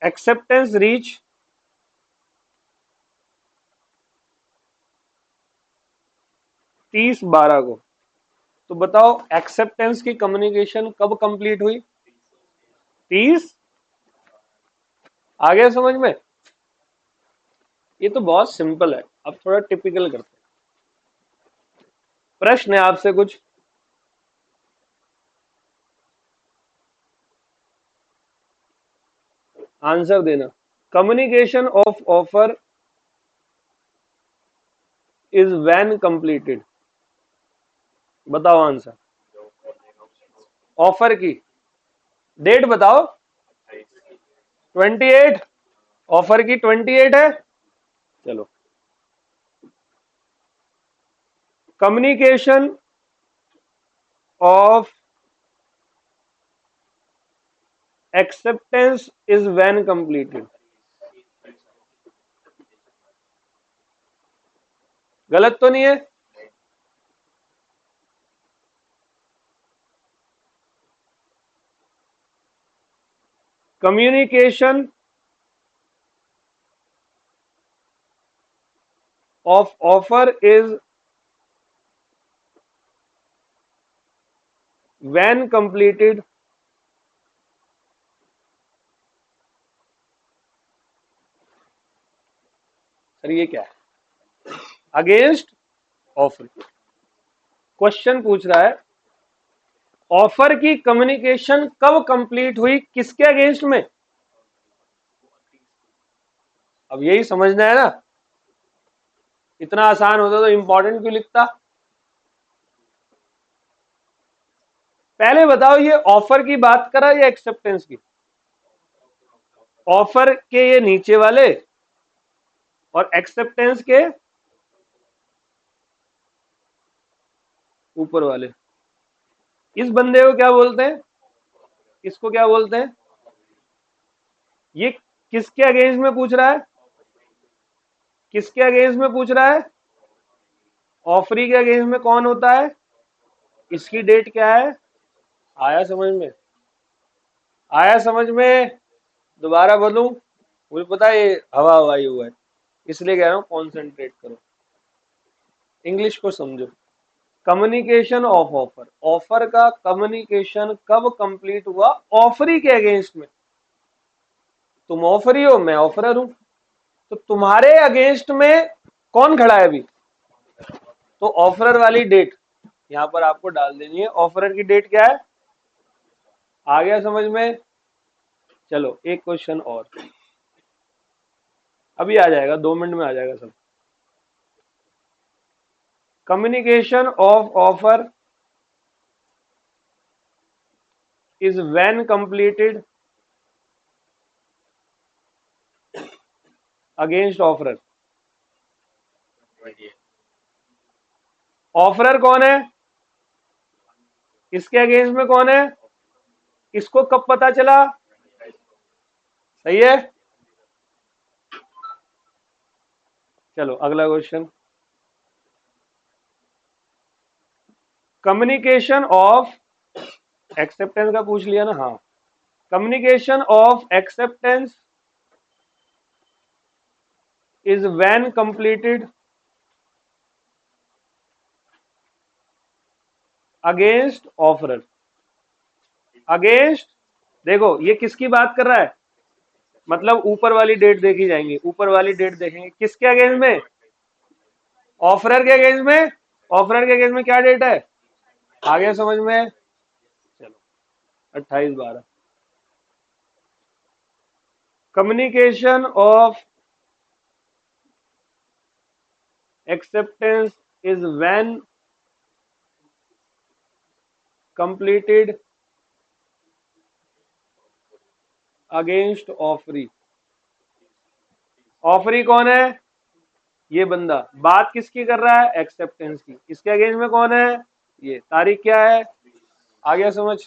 एक्सेप्टेंस रीच 30/12 को। तो बताओ एक्सेप्टेंस की कम्युनिकेशन कब कंप्लीट हुई? 30। आ गया समझ में? ये तो बहुत सिंपल है, अब थोड़ा टिपिकल करते हैं। प्रश्न है आपसे कुछ? आंसर देना। Communication of offer is when completed, बताओ आंसर। ऑफर की डेट बताओ। 28। ऑफर की 28 है। चलो, communication of acceptance is when completed, गलत तो नहीं है? Communication of offer is when completed sir ये क्या है? Against offer. क्वेश्चन पूछ रहा है ऑफर की कम्युनिकेशन कब कंप्लीट हुई, किसके अगेंस्ट में? अब यही समझना है ना, इतना आसान होता तो इंपॉर्टेंट क्यों लिखता? पहले बताओ ये ऑफर की बात करा या एक्सेप्टेंस की? ऑफर के ये नीचे वाले और एक्सेप्टेंस के ऊपर वाले। इस बंदे को क्या बोलते हैं? इसको क्या बोलते हैं? ये किसके अगेंस्ट में पूछ रहा है? किसके अगेंस्ट में पूछ रहा है? ऑफरी के अगेंस्ट में कौन होता है? इसकी डेट क्या है? आया समझ में? आया समझ में? दोबारा बोलूं? मुझे पता है ये हवा हवाई हुआ है, इसलिए कह रहा हूं कॉन्सेंट्रेट करो, इंग्लिश को समझो। कम्युनिकेशन ऑफ ऑफर, ऑफर का कम्युनिकेशन कब कंप्लीट हुआ? ऑफरी के अगेंस्ट में। तुम ऑफरी हो, मैं ऑफरर हूं, तो तुम्हारे अगेंस्ट में कौन खड़ा है अभी? तो ऑफरर वाली डेट यहां पर आपको डाल देनी है। ऑफरर की डेट क्या है? आ गया समझ में? चलो एक क्वेश्चन और, अभी आ जाएगा, 2 मिनट में आ जाएगा सब। Communication of offer is when completed against offerer। Offeror कौन है? इसके अगेंस्ट में कौन है? इसको कब पता चला? सही है। चलो अगला क्वेश्चन। कम्युनिकेशन ऑफ एक्सेप्टेंस का पूछ लिया ना? हाँ, communication of acceptance is when completed against offeror. Against, देखो ये किसकी बात कर रहा है? मतलब ऊपर वाली डेट देखी जाएंगी, ऊपर वाली डेट देखेंगे किसके अगेंस्ट में? ऑफरर के अगेंस्ट में। ऑफरर के अगेंस्ट में क्या डेट है? आ गया समझ में? चलो 28/12। Communication of acceptance is when completed against offeree. Offeree कौन है? ये बंदा। बात किसकी कर रहा है? एक्सेप्टेंस की। इसके अगेंस्ट में कौन है? ये। तारीख क्या है? आ गया समझ?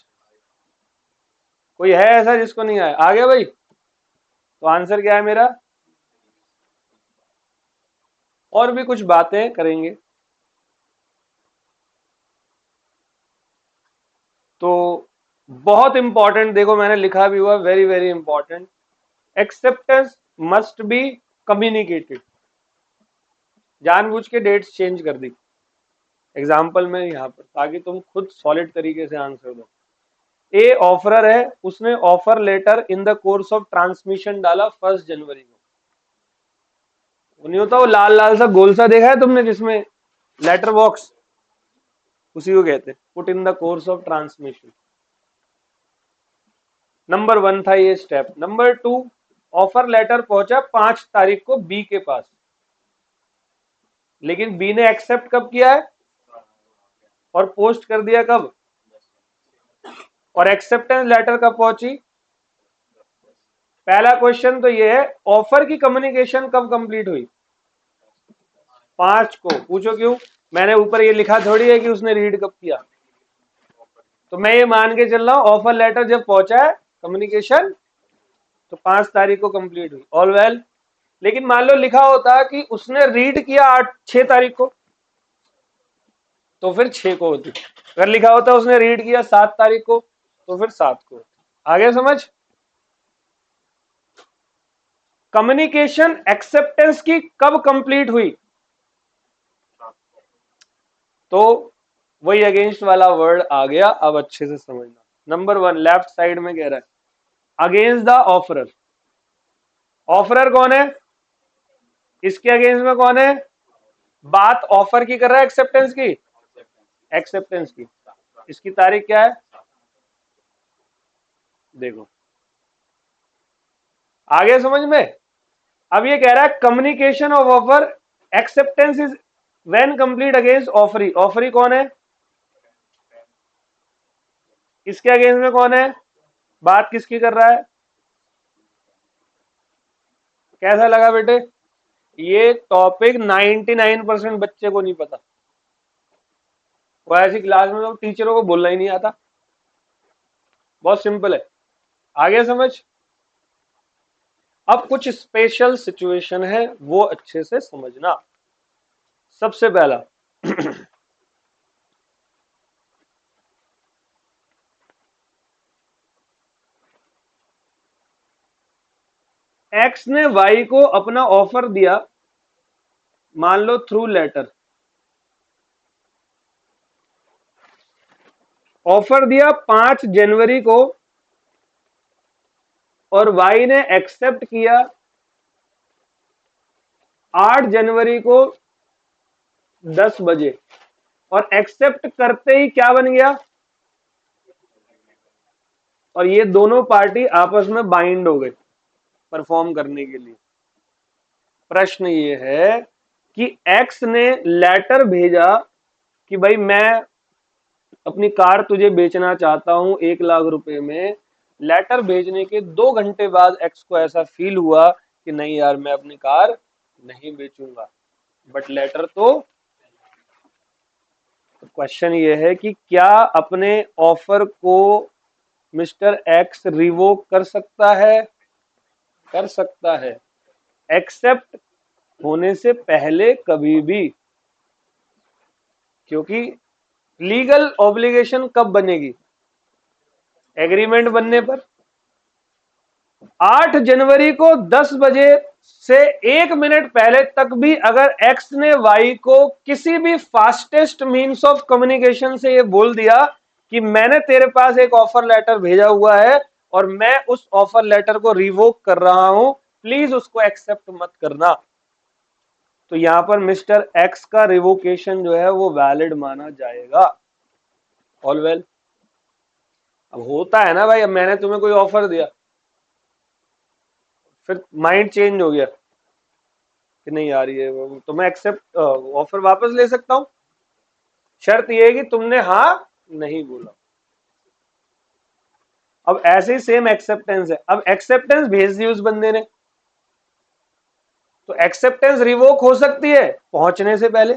कोई है ऐसा जिसको नहीं आया? आ गया भाई? तो आंसर क्या है मेरा? और भी कुछ बातें करेंगे। तो बहुत इंपॉर्टेंट, देखो मैंने लिखा भी हुआ, very very important. Acceptance must be communicated. जानबूझ के डेट्स चेंज कर दी एग्जाम्पल में यहाँ पर, ताकि तुम खुद सॉलिड तरीके से आंसर दो। ए ऑफरर है, उसने offer letter in the course of transmission डाला 1 जनवरी को। वो नहीं होता वो लाल लाल सा गोल सा देखा है तुमने जिसमें लेटर बॉक्स, उसी को कहते हैं put in the course of transmission. Number 1 था ये स्टेप। नंबर 2, ऑफर लेटर पहुंचा 5 तारीख को बी के पास, लेकिन बी ने एक्सेप्ट कब किया है और पोस्ट कर दिया कब? और एक्सेप्टेंस लेटर कब पहुंची? पहला क्वेश्चन तो ये है, ऑफर की कम्युनिकेशन कब कंप्लीट हुई? 5 को। पूछो क्यों? मैंने ऊपर ये लिखा थोड़ी है कि उसने रीड कब किया। तो मैं ये मान के चल रहा हूं ऑफर लेटर जब पहुंचा है कम्युनिकेशन तो 5 तारीख को कंप्लीट हुई। All well. लेकिन मान लो लिखा होता कि उसने रीड किया 6 तारीख को, तो फिर 6 को होती। अगर लिखा होता उसने रीड किया 7 तारीख को, तो फिर 7 को होती। आगे समझ? कम्युनिकेशन एक्सेप्टेंस की कब कंप्लीट हुई? तो वही अगेंस्ट वाला वर्ड आ गया। अब अच्छे से समझना। नंबर 1 लेफ्ट साइड में कह रहा है अगेंस्ट द ऑफरर। ऑफरर कौन है? इसके अगेंस्ट में कौन है? बात ऑफर की कर रहा है एक्सेप्टेंस की? एक्सेप्टेंस की। इसकी तारीख क्या है? देखो आगे समझ में। अब ये कह रहा है communication of offer acceptance is when complete against offeree. Offeree कौन है? इसके अगेंस्ट में कौन है? बात किसकी कर रहा है? कैसा लगा बेटे? ये टॉपिक 99% बच्चे को नहीं पता। वो ऐसी क्लास में तो टीचरों को बोलना ही नहीं आता। बहुत सिंपल है। आगे समझ। अब कुछ स्पेशल सिचुएशन है, वो अच्छे से समझना। सबसे पहला एक्स ने वाई को अपना ऑफर दिया, मान लो थ्रू लेटर। ऑफर दिया 5 जनवरी को और वाई ने एक्सेप्ट किया 8 जनवरी को 10 बजे। और एक्सेप्ट करते ही क्या बन गया? और ये दोनों पार्टी आपस में बाइंड हो गई परफॉर्म करने के लिए। प्रश्न ये है कि एक्स ने लेटर भेजा कि भाई मैं अपनी कार तुझे बेचना चाहता हूं 1 लाख रुपए में। लेटर भेजने के 2 घंटे बाद एक्स को ऐसा फील हुआ कि नहीं यार मैं अपनी कार नहीं बेचूंगा, बट लेटर तो। क्वेश्चन ये है कि क्या अपने ऑफर को मिस्टर एक्स रिवोक कर सकता है? कर सकता है। एक्सेप्ट होने से पहले कभी भी। क्योंकि लीगल ऑब्लिगेशन कब बनेगी? एग्रीमेंट बनने पर। 8 जनवरी को 10 बजे से 1 मिनट पहले तक भी अगर एक्स ने वाई को किसी भी फास्टेस्ट मीन्स ऑफ कम्युनिकेशन से ये बोल दिया कि मैंने तेरे पास एक ऑफर लेटर भेजा हुआ है और मैं उस ऑफर लेटर को रिवोक कर रहा हूं, प्लीज उसको एक्सेप्ट मत करना, तो यहां पर मिस्टर एक्स का रिवोकेशन जो है वो वैलिड माना जाएगा। All well. अब होता है ना भाई, अब मैंने तुम्हें कोई ऑफर दिया, फिर माइंड चेंज हो गया कि नहीं यार ये तो मैं एक्सेप्ट ऑफर वापस ले सकता हूं। शर्त ये है कि तुमने हाँ नहीं बोला। अब ऐसे ही सेम एक्सेप्टेंस है, अब एक्सेप्टेंस भेज दी उस बंदे ने, तो एक्सेप्टेंस रिवोक हो सकती है पहुंचने से पहले।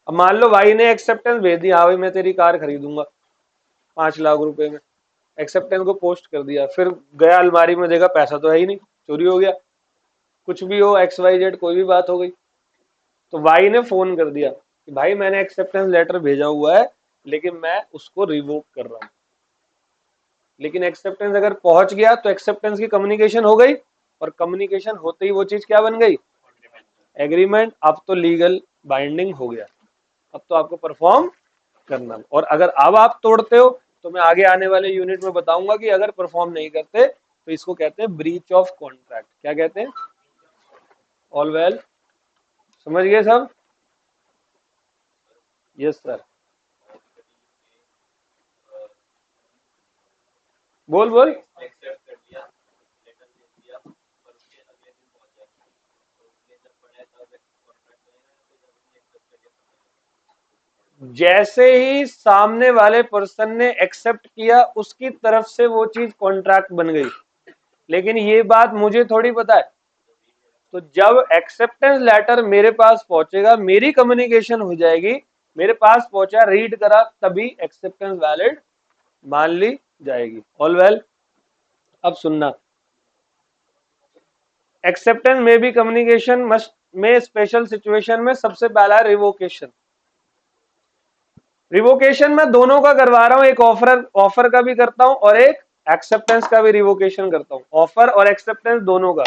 अब मान लो भाई ने एक्सेप्टेंस भेज दिया, हाँ भाई मैं तेरी कार खरीदूंगा 5 लाख रुपए में, एक्सेप्टेंस को पोस्ट कर दिया, फिर गया अलमारी में देखा पैसा तो है ही नहीं, चोरी हो गया, कुछ भी हो, XYZ कोई भी बात हो गई, तो वाई ने फोन कर दिया कि भाई मैंने एक्सेप्टेंस लेटर भेजा हुआ है लेकिन मैं उसको रिवोक कर रहा हूं। लेकिन एक्सेप्टेंस अगर पहुंच गया तो एक्सेप्टेंस की कम्युनिकेशन हो गई, और कम्युनिकेशन होते ही वो चीज क्या बन गई, एग्रीमेंट। अब तो लीगल बाइंडिंग हो गया, अब तो आपको परफॉर्म करना। और अगर अब आप तोड़ते हो तो मैं आगे आने वाले यूनिट में बताऊंगा कि अगर परफॉर्म नहीं करते तो इसको कहते हैं ब्रीच ऑफ कॉन्ट्रैक्ट। क्या कहते हैं? ऑल वेल, समझ गए सब? Yes sir. बोल बोल। जैसे ही सामने वाले पर्सन ने एक्सेप्ट किया उसकी तरफ से वो चीज कॉन्ट्रैक्ट बन गई। लेकिन ये बात मुझे थोड़ी पता है, तो जब एक्सेप्टेंस लेटर मेरे पास पहुंचेगा, मेरी कम्युनिकेशन हो जाएगी, मेरे पास पहुंचा, रीड करा, तभी एक्सेप्टेंस वैलिड मान ली जाएगी। ऑल वेल, अब सुनना, एक्सेप्टेंस में भी कम्युनिकेशन मस्ट में स्पेशल सिचुएशन में सबसे पहला रिवोकेशन। रिवोकेशन में दोनों का करवा रहा हूं, एक ऑफर का भी करता हूं और एक एक्सेप्टेंस का भी रिवोकेशन करता हूं, ऑफर और एक्सेप्टेंस दोनों का।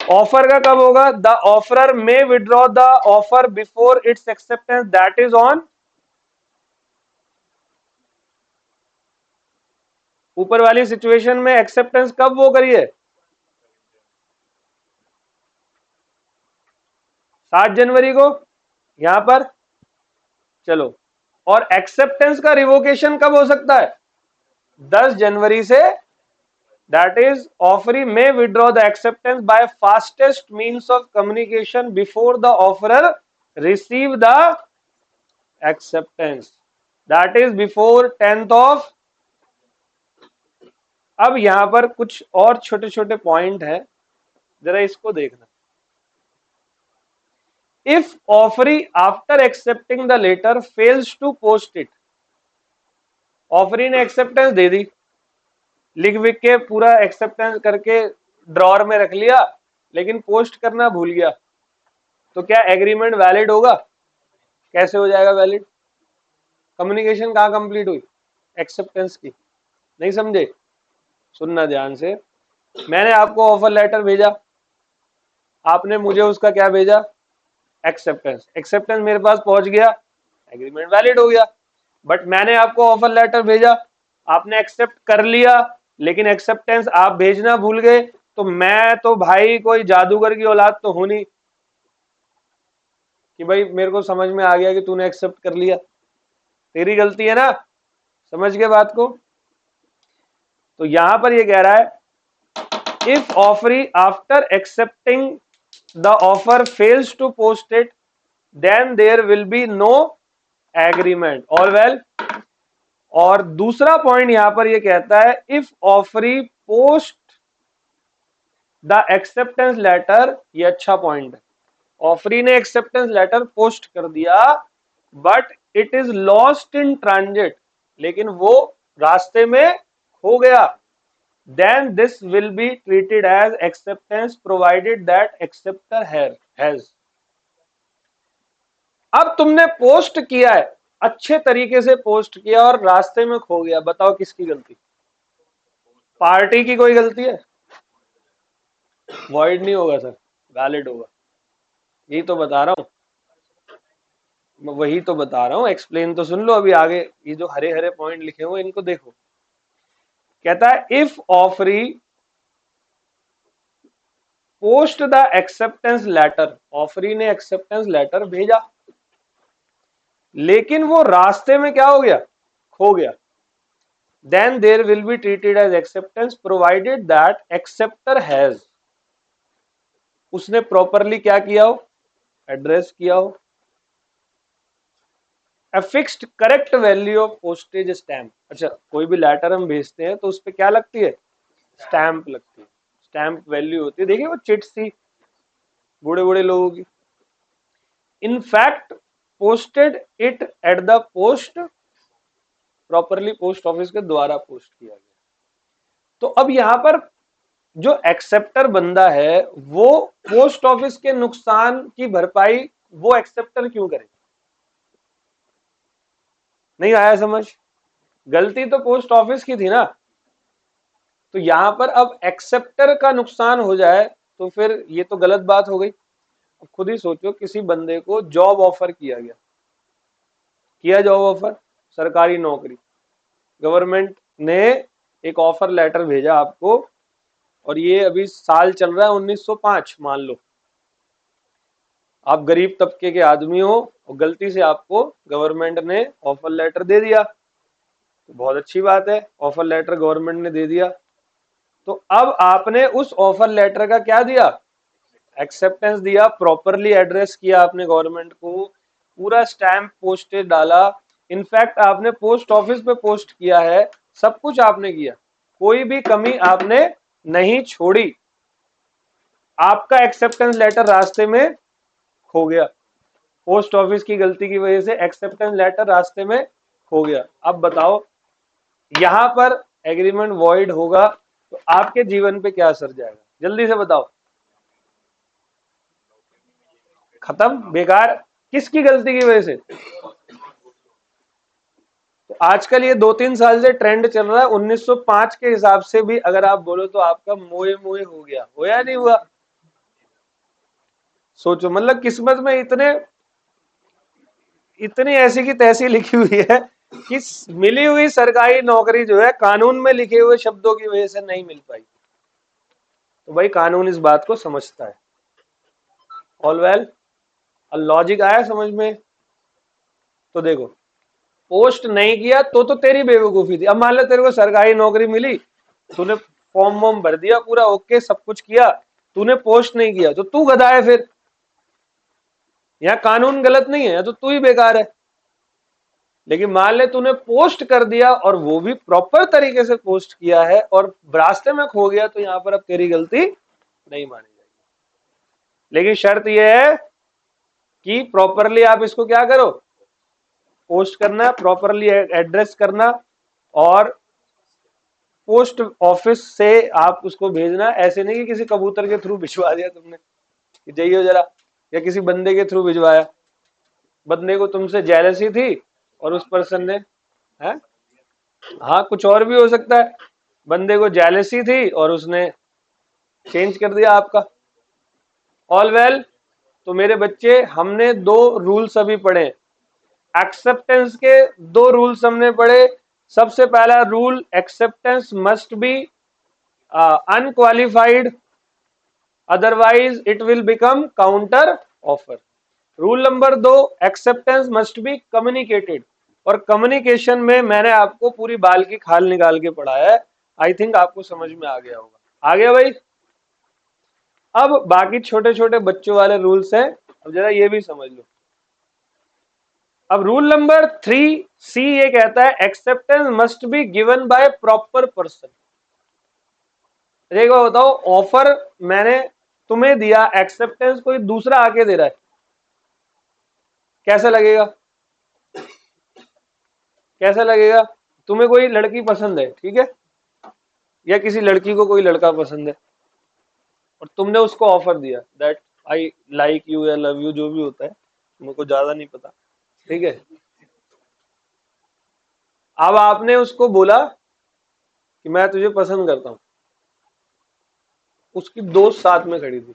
ऑफर का कब होगा? The offeror may withdraw the offer before it's acceptance, that is on, ऊपर वाली सिचुएशन में एक्सेप्टेंस कब वो करिए, 7 जनवरी को यहां पर, चलो। और एक्सेप्टेंस का रिवोकेशन कब हो सकता है? 10 जनवरी से, that is offeree may withdraw the acceptance bye fastest means of communication before the offeror receive the acceptance, that is before 10th of. अब यहां पर कुछ और छोटे छोटे पॉइंट है, जरा इसको देखना। If offeree after accepting the letter fails to post it, offeree ने एक्सेप्टेंस दे दी, लिख विख के पूरा एक्सेप्टेंस करके ड्रॉर में रख लिया, लेकिन पोस्ट करना भूल गया, तो क्या एग्रीमेंट वैलिड होगा? कैसे हो जाएगा वैलिड? कम्युनिकेशन कहां कंप्लीट हुई? एक्सेप्टेंस की। नहीं समझे? सुनना ध्यान से। मैंने आपको ऑफर लेटर भेजा, आपने मुझे उसका क्या भेजा? एक्सेप्टेंस। एक्सेप्टेंस मेरे पास पहुंच गया, एग्रीमेंट वैलिड हो गया। बट मैंने आपको ऑफर लेटर भेजा, आपने एक्सेप्ट कर लिया, लेकिन एक्सेप्टेंस आप भेजना भूल गए, तो मैं तो भाई कोई जादूगर की औलाद तो हूं नहीं कि भाई मेरे को समझ में आ गया कि तूने एक्सेप्ट कर लिया, तेरी गलती है ना। समझ गए बात को? तो यहां पर ये कह रहा है, if offeree after accepting the offer fails to post it, then there will be no agreement. All well. और दूसरा पॉइंट यहां पर ये कहता है, if offeree post the acceptance letter, ये अच्छा पॉइंट है, ऑफरी ने एक्सेप्टेंस लेटर पोस्ट कर दिया, but it is lost in transit, लेकिन वो रास्ते में खो गया, then this will be treated as acceptance provided that acceptor has. अब तुमने पोस्ट किया है, अच्छे तरीके से पोस्ट किया और रास्ते में खो गया, बताओ किसकी गलती? पार्टी की कोई गलती है? वॉइड नहीं होगा सर, वैलिड होगा। यही तो बता रहा हूं, मैं वही तो बता रहा हूं, एक्सप्लेन तो सुन लो अभी आगे, ये जो हरे हरे पॉइंट लिखे हुए इनको देखो। कहता है, if offeree post the acceptance letter, offeree ने एक्सेप्टेंस लेटर भेजा, लेकिन वो रास्ते में क्या हो गया? खो गया, then there will be treated as acceptance provided that acceptor has, उसने प्रॉपरली क्या किया हो? एड्रेस किया हो। A fixed correct value of postage stamp. अच्छा, कोई भी लेटर हम भेजते हैं तो उस पे क्या लगती है? स्टैम्प लगती है। स्टैम्प वैल्यू होती है, देखिए वो चिट्स थी बूढ़े बूढ़े लोगों की। In fact posted it at the post, properly post office के द्वारा पोस्ट किया गया। तो अब यहां पर जो एक्सेप्टर बंदा है वो पोस्ट ऑफिस के नुकसान की भरपाई वो एक्सेप्टर क्यों करे? नहीं आया समझ? गलती तो पोस्ट ऑफिस की थी ना। तो यहां पर अब एक्सेप्टर का नुकसान हो जाए तो फिर ये तो गलत बात हो गई। अब खुद ही सोचो, किसी बंदे को जॉब ऑफर किया गया, किया जॉब ऑफर, सरकारी नौकरी, गवर्नमेंट ने एक ऑफर लेटर भेजा आपको, और ये अभी साल चल रहा है 1905, मान लो आप गरीब तबके के आदमी हो और गलती से आपको गवर्नमेंट ने ऑफर लेटर दे दिया, तो बहुत अच्छी बात है, ऑफर लेटर गवर्नमेंट ने दे दिया। तो अब आपने उस ऑफर लेटर का क्या दिया? एक्सेप्टेंस दिया, प्रॉपरली एड्रेस किया आपने गवर्नमेंट को, पूरा स्टैंप पोस्टेज डाला, इनफैक्ट आपने पोस्ट ऑफिस पे पोस्ट किया है, सब कुछ आपने किया, कोई भी कमी आपने नहीं छोड़ी। आपका एक्सेप्टेंस लेटर रास्ते में खो गया, पोस्ट ऑफिस की गलती की वजह से एक्सेप्टेंस लेटर रास्ते में खो गया। अब बताओ, यहां पर एग्रीमेंट वॉइड होगा तो आपके जीवन पे क्या असर जाएगा? जल्दी से बताओ। खत्म, बेकार। किसकी गलती की वजह से? तो आजकल ये 2-3 साल से ट्रेंड चल रहा है, 1905 के हिसाब से भी अगर आप बोलो तो आपका मोए मोए हो गया, हो या नहीं हुआ? सोचो, मतलब किस्मत में इतने इतनी ऐसी की तैसी लिखी हुई है कि मिली हुई सरकारी नौकरी जो है कानून में लिखे हुए शब्दों की वजह से नहीं मिल पाई। तो भाई कानून इस बात को समझता है। ऑल वेल, लॉजिक आया समझ में? तो देखो, पोस्ट नहीं किया तो तेरी बेवकूफी थी। अब मान लो तेरे को सरकारी नौकरी मिली, तूने फॉर्म वॉर्म भर दिया, पूरा ओके सब कुछ किया, तूने पोस्ट नहीं किया तो तू गधा है फिर। यहाँ कानून गलत नहीं है, या तो तू ही बेकार है। लेकिन मान ले तूने पोस्ट कर दिया और वो भी प्रॉपर तरीके से पोस्ट किया है और रास्ते में खो गया, तो यहाँ पर अब तेरी गलती नहीं मानी जाएगी। लेकिन शर्त यह है कि प्रॉपरली आप इसको क्या करो, पोस्ट करना, प्रॉपरली एड्रेस करना, और पोस्ट ऑफिस से आप उसको भेजना। ऐसे नहीं कि किसी कबूतर के थ्रू भिजवा दिया तुमने कि जाइए जरा, या किसी बंदे के थ्रू भिजवाया, बंदे को तुमसे जेलसी थी और उस पर्सन ने है, हाँ कुछ और भी हो सकता है, बंदे को जेलसी थी और उसने चेंज कर दिया आपका। ऑल वेल, तो मेरे बच्चे हमने 2 रूल्स अभी पढ़े, एक्सेप्टेंस के 2 रूल्स हमने पढ़े। सबसे पहला rule, acceptance must be unqualified, otherwise it will become counter offer. Rule number 2, acceptance must be communicated, और कम्युनिकेशन में मैंने आपको पूरी बाल की खाल निकाल के पढ़ाया है। आई थिंक आपको समझ में आ गया होगा। आ गया भाई? अब बाकी छोटे छोटे बच्चों वाले रूल्स हैं, अब जरा ये भी समझ लो। अब रूल नंबर 3C ये कहता है, acceptance must be given by proper person. एक बार बताओ, ऑफर मैंने तुम्हें दिया, एक्सेप्टेंस कोई दूसरा आके दे रहा है, कैसा लगेगा? कैसा लगेगा? तुम्हें कोई लड़की पसंद है, ठीक है, या किसी लड़की को कोई लड़का पसंद है, और तुमने उसको ऑफर दिया दैट आई लाइक यू या लव यू, जो भी होता है, मेरे को ज्यादा नहीं पता, ठीक है। अब आपने उसको बोला कि मैं तुझे पसंद करता हूं, उसकी दोस्त साथ में खड़ी थी,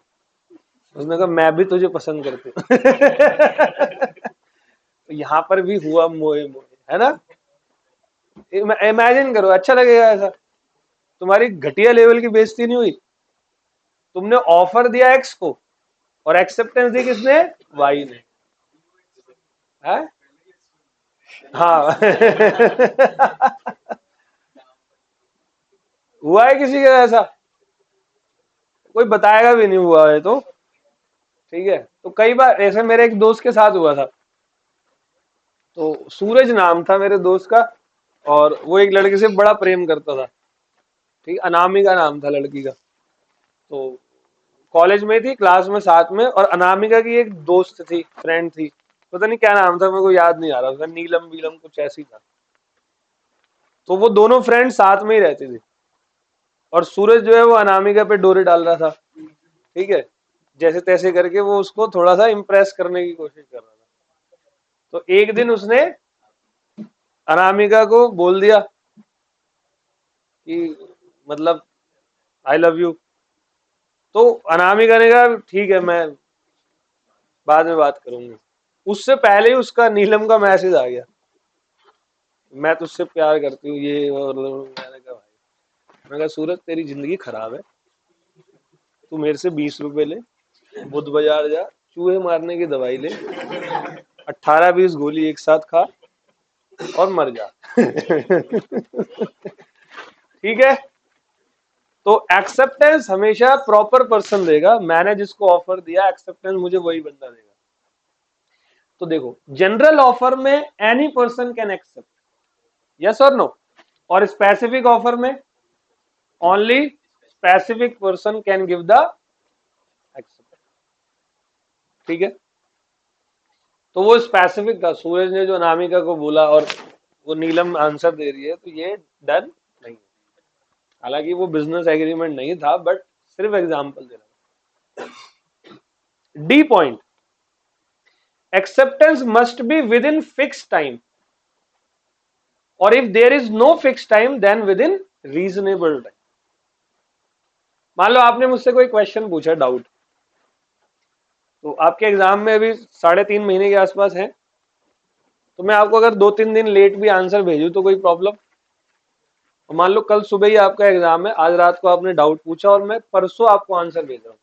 उसने कहा मैं भी तुझे पसंद करती हूँ। तो यहां पर भी हुआ मोए मोए, है ना? इमेजिन करो, अच्छा लगेगा ऐसा? तुम्हारी घटिया लेवल की बेइज्जती नहीं हुई? तुमने ऑफर दिया एक्स को और एक्सेप्टेंस दी किसने? वाई ने, है? हाँ। हुआ है किसी का ऐसा? कोई बताएगा भी नहीं हुआ है तो, ठीक है। तो कई बार ऐसे मेरे एक दोस्त के साथ हुआ था, तो सूरज नाम था मेरे दोस्त का, और वो एक लड़के से बड़ा प्रेम करता था। ठीक, अनामिका नाम था लड़की का। तो कॉलेज में थी, क्लास में साथ में, और अनामिका की एक दोस्त थी, फ्रेंड थी, पता नहीं क्या नाम था, मेरे को याद नहीं आ रहा उसका, नीलम वीलम कुछ ऐसी था। तो वो दोनों फ्रेंड साथ में ही रहती थी, और सूरज जो है वो अनामिका पे डोरे डाल रहा था। ठीक है, जैसे तैसे करके वो उसको थोड़ा सा इम्प्रेस करने की कोशिश कर रहा था। तो एक दिन उसने अनामिका को बोल दिया कि मतलब आई लव यू। तो अनामिका ने कहा ठीक है, मैं बाद में बात करूंगी। उससे पहले ही उसका नीलम का मैसेज आ गया, मैं तुझसे प्यार करती हूँ ये, और मैंने कहा भाई, मैंने कहा सूरज तेरी जिंदगी खराब है, तू मेरे से 20 रुपए ले, बुध बाजार जा, चूहे मारने की दवाई ले, 18-20 गोली एक साथ खा, और मर जा। ठीक है, तो एक्सेप्टेंस हमेशा प्रॉपर पर्सन देगा। मैंने जिसको ऑफर दिया, एक्सेप्टेंस मुझे वही बंदा देगा। तो देखो, जनरल ऑफर में any person can accept, yes और नो, और स्पेसिफिक ऑफर में only specific person can give the accept. ठीक है, तो वो स्पेसिफिक था, सूरज ने जो अनामिका को बोला, और वो नीलम आंसर दे रही है, तो ये डन नहीं है। हालांकि वो बिजनेस एग्रीमेंट नहीं था, बट सिर्फ एग्जांपल दे रहा था। D point, acceptance must be within fix time, और if there is no fix time then within reasonable time. मान लो आपने मुझसे कोई क्वेश्चन पूछा, डाउट, तो आपके एग्जाम में अभी 3.5 महीने के आसपास है, तो मैं आपको अगर 2-3 दिन लेट भी आंसर भेजूं तो कोई प्रॉब्लम? और मान लो कल सुबह ही आपका एग्जाम है, आज रात को आपने डाउट पूछा और मैं परसों आपको आंसर भेज रहा हूं,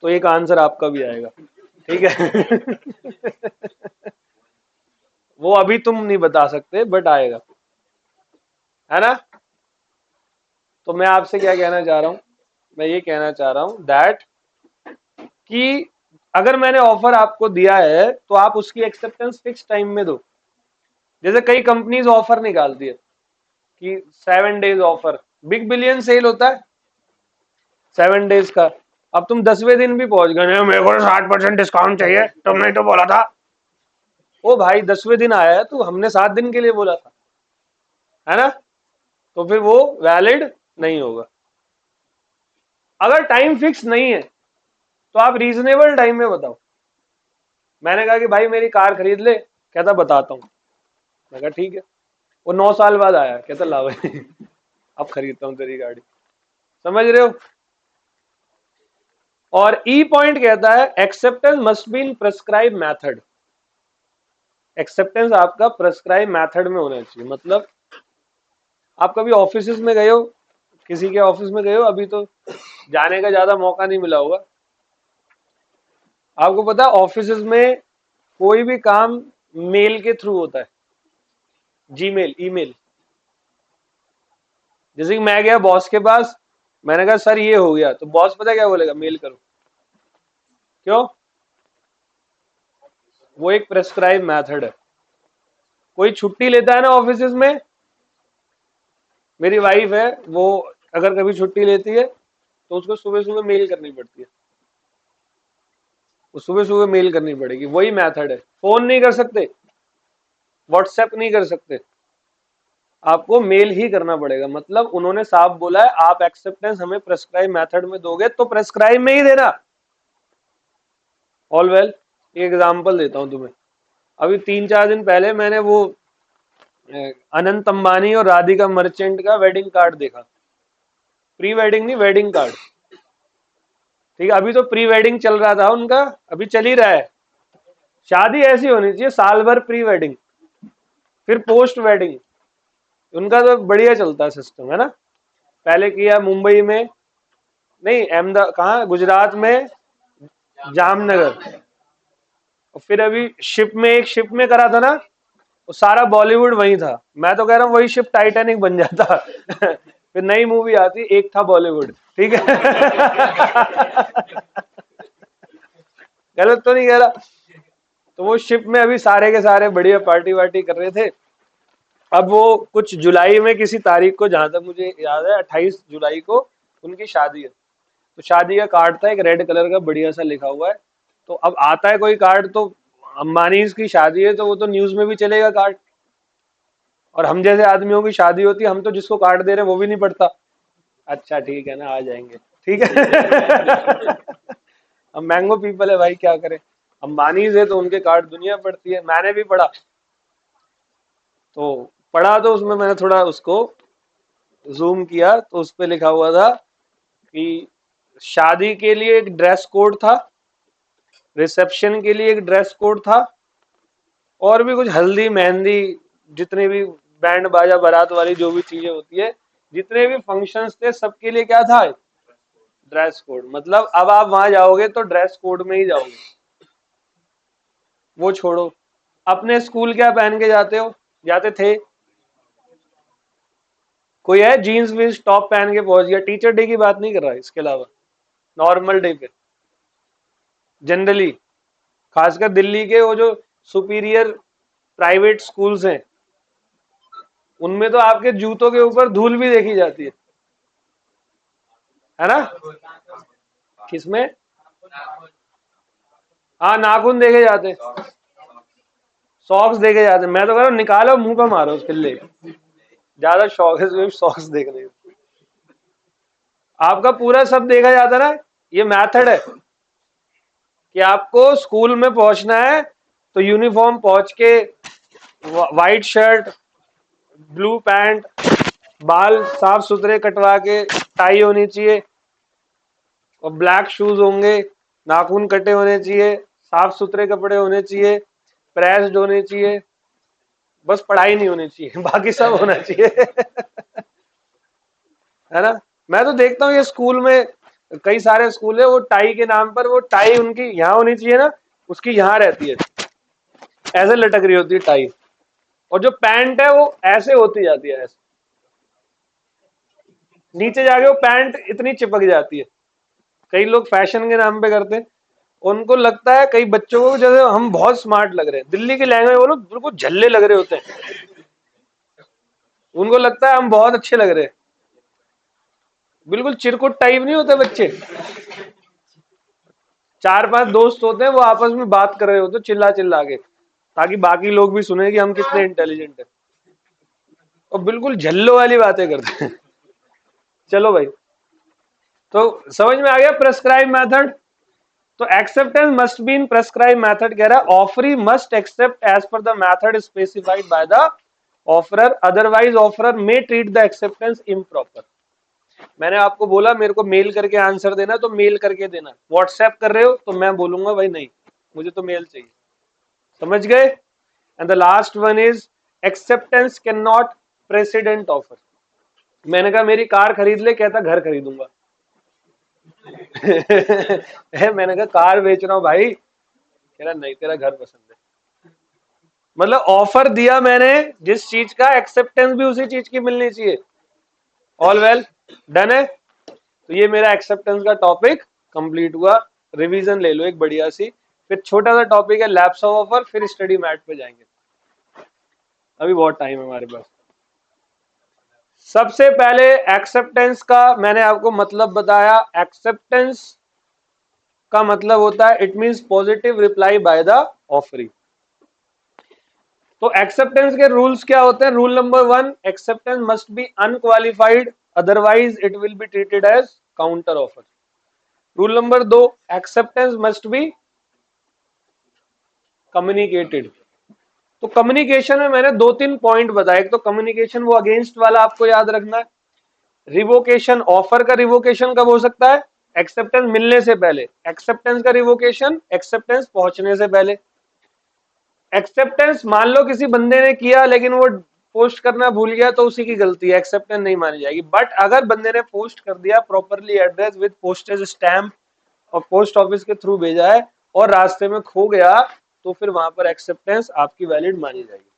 तो एक आंसर आपका भी आएगा। ठीक है। वो अभी तुम नहीं बता सकते, बट आएगा, है ना? तो मैं आपसे क्या कहना चाह रहा हूं, मैं ये कहना चाह रहा हूं दैट कि अगर मैंने ऑफर आपको दिया है तो आप उसकी एक्सेप्टेंस फिक्स टाइम में दो। जैसे कई कंपनीज ऑफर निकालती है कि 7 days offer, big billion sale होता है 7 डेज का। अब तुम 10वें दिन भी पहुंच गए, मेरे को 60% डिस्काउंट चाहिए, तुमने तो बोला था। ओ भाई, 10वें दिन आया है, तो हमने 7 दिन के लिए बोला था, है ना? तो फिर वो वैलिड नहीं होगा। अगर टाइम फिक्स नहीं है तो आप रीजनेबल टाइम में बताओ। मैंने कहा कि भाई मेरी कार खरीद ले, कहता बताता हूँ। मैं कहा ठीक है। वो 9 साल बाद आया, कहता ला भाई, अब खरीदता हूँ तेरी गाड़ी। समझ रहे हो? और ई पॉइंट कहता है acceptance must be in prescribe method. Acceptance आपका प्रेस्क्राइब मेथड में होना चाहिए। मतलब आप कभी ऑफिस में गए हो, किसी के ऑफिस में गए हो, अभी तो जाने का ज्यादा मौका नहीं मिला होगा, आपको पता है ऑफिस में कोई भी काम मेल के थ्रू होता है, जीमेल, ईमेल। जैसे कि मैं गया बॉस के पास, मैंने कहा सर ये हो गया, तो बॉस पता क्या बोलेगा, मेल करो। क्यों? वो एक प्रेस्क्राइब मेथड है। कोई छुट्टी लेता है ना ऑफिस में, मेरी वाइफ है, वो अगर कभी छुट्टी लेती है तो उसको सुबह सुबह मेल करनी पड़ती है, वो सुबह सुबह मेल करनी पड़ेगी। वही मेथड है। फोन नहीं कर सकते, व्हाट्सएप नहीं कर सकते, आपको मेल ही करना पड़ेगा। मतलब उन्होंने साफ बोला है आप एक्सेप्टेंस हमें प्रेस्क्राइब मेथड में दोगे तो प्रेस्क्राइब में ही देना। ऑल वेल, एग्जाम्पल देता हूं तुम्हें। अभी 3-4 दिन पहले मैंने वो अनंत अंबानी और राधिका मर्चेंट का वेडिंग कार्ड देखा। प्री वेडिंग नहीं, वेडिंग कार्ड। ठीक है, अभी तो प्री वेडिंग चल रहा था उनका, अभी चल ही रहा है। शादी ऐसी होनी चाहिए, साल भर प्री वेडिंग, फिर पोस्ट वेडिंग। उनका तो बढ़िया चलता है सिस्टम, है ना? पहले किया मुंबई में, नहीं अहमदाबाद, कहाँ, गुजरात में, जामनगर, और फिर अभी शिप में, एक शिप में करा था ना, वो सारा बॉलीवुड वही था। मैं तो कह रहा हूँ वही शिप टाइटैनिक बन जाता। फिर नई मूवी आती, एक था बॉलीवुड। ठीक है। गलत तो नहीं कह रहा? तो वो शिप में अभी सारे के सारे बढ़िया पार्टी वार्टी कर रहे थे। अब वो कुछ जुलाई में किसी तारीख को, जहां तक मुझे याद है 28 जुलाई को उनकी शादी है। तो शादी का कार्ड था एक रेड कलर का बढ़िया सा लिखा हुआ है। तो अब आता है कोई कार्ड, तो अंबानी की शादी है तो वो तो न्यूज में भी चलेगा कार्ड। और हम जैसे आदमियों की शादी होती है, हम तो जिसको कार्ड दे रहे हैं वो भी नहीं पढ़ता। अच्छा ठीक है ना, आ जाएंगे, ठीक है। हम मैंगो पीपल है भाई, क्या करें। अंबानी से तो उनके कार्ड दुनिया पढ़ती है। मैंने भी पढ़ा, तो पढ़ा तो उसमें मैंने थोड़ा उसको जूम किया, तो उस पर लिखा हुआ था कि शादी के लिए एक ड्रेस कोड था, रिसेप्शन के लिए एक ड्रेस कोड था, और भी कुछ हल्दी मेहंदी, जितने भी बैंड बाजा बारात वाली जो भी चीजें होती है, जितने भी फंक्शंस थे सबके लिए क्या था, ड्रेस कोड। मतलब अब आप वहां जाओगे तो ड्रेस कोड में ही जाओगे। वो छोड़ो, अपने स्कूल क्या पहन के जाते हो, जाते थे? कोई है जीन्स वीन्स टॉप पहन के पहुंच गया? टीचर डे की बात नहीं कर रहा, इसके अलावा नॉर्मल डे पे जनरली, खासकर दिल्ली के वो जो सुपीरियर प्राइवेट स्कूल्स हैं, उनमें तो आपके जूतों के ऊपर धूल भी देखी जाती है ना? किसमें? हाँ, नाखून देखे जाते, सॉक्स देखे जाते। मैं तो कह रहा हूँ निकालो मुंह पे मारो उसके लिए, ज्यादा शौक है सॉक्स देखने का। आपका पूरा सब देखा जाता ना। ये मेथड है कि आपको स्कूल में पहुंचना है तो यूनिफॉर्म पहुंच के, व्हाइट शर्ट, ब्लू पैंट, बाल साफ सुथरे कटवा के, टाई होनी चाहिए, और ब्लैक शूज होंगे, नाखून कटे होने चाहिए, साफ सुथरे कपड़े होने चाहिए, प्रेस्ड होने चाहिए। बस पढ़ाई नहीं होनी चाहिए, बाकी सब होना चाहिए। है ना? मैं तो देखता हूँ ये स्कूल में, कई सारे स्कूल है, वो टाई के नाम पर, वो टाई उनकी यहाँ होनी चाहिए ना, उसकी यहाँ रहती है, ऐसे लटक रही होती है टाई, और जो पैंट है वो ऐसे होती जाती है, ऐसे नीचे जाके वो पैंट इतनी चिपक जाती है। कई लोग फैशन के नाम पे करते हैं, उनको लगता है कई बच्चों को जैसे हम बहुत स्मार्ट लग रहे हैं। दिल्ली की लैंग्वेज वो लोग बिल्कुल झल्ले लग रहे होते हैं, उनको लगता है हम बहुत अच्छे लग रहे हैं। बिल्कुल चिरकुट टाइप नहीं होते बच्चे, चार पांच दोस्त होते हैं, वो आपस में बात कर रहे होते चिल्ला चिल्ला के, ताकि बाकी लोग भी सुने कि हम कितने इंटेलिजेंट हैं, और बिल्कुल झल्लो वाली बातें करते हैं। चलो भाई, तो समझ में आ गया प्रेस्क्राइब मेथड। तो acceptance must be in prescribe method कह रहा है, offeree must accept as per the method specified by the offeror, otherwise offeror may treat the acceptance improper. मैंने आपको बोला मेरे को मेल करके आंसर देना, तो मेल करके देना। व्हाट्सएप कर रहे हो तो मैं बोलूंगा भाई नहीं, मुझे तो मेल चाहिए। समझ गए? And the last one is acceptance can not president offer. मैंने कहा मेरी कार खरीद ले, कहता घर खरीदूंगा। मैंने कहा कार बेच रहा हूं भाई, कह रहा नहीं तेरा घर पसंद है। मतलब ऑफर दिया मैंने जिस चीज का, एक्सेप्टेंस भी उसी चीज की मिलनी चाहिए। ऑल वेल, डन है? तो ये मेरा एक्सेप्टेंस का टॉपिक कंप्लीट हुआ। रिवीजन ले लो एक बढ़िया सी, फिर छोटा सा टॉपिक है लैप्स ऑफ ऑफर, फिर स्टडी मैट पे जाएंगे। अभी बहुत टाइम है हमारे पास। सबसे पहले एक्सेप्टेंस का मैंने आपको मतलब बताया। एक्सेप्टेंस का मतलब होता है it means positive reply by the offeree. तो एक्सेप्टेंस के रूल्स क्या होते हैं? Rule number 1, acceptance must be unqualified, otherwise it will be treated as counter offer. Rule number 2, acceptance must be communicated. तो कम्युनिकेशन में मैंने 2-3 पॉइंट बताए। एक तो कम्युनिकेशन वो अगेंस्ट वाला आपको याद रखना है। रिवोकेशन, ऑफर का रिवोकेशन कब हो सकता है? एक्सेप्टेंस मिलने से पहले। एक्सेप्टेंस का रिवोकेशन एक्सेप्टेंस पहुंचने से पहले। एक्सेप्टेंस मान लो किसी बंदे ने किया लेकिन वो पोस्ट करना भूल गया, तो उसी की गलती है, एक्सेप्टेंस नहीं मानी जाएगी। बट अगर बंदे ने पोस्ट कर दिया, properly address with postage stamp, और पोस्ट ऑफिस के थ्रू भेजा है, और रास्ते में खो गया, तो फिर वहां पर एक्सेप्टेंस आपकी वैलिड मानी जाएगी।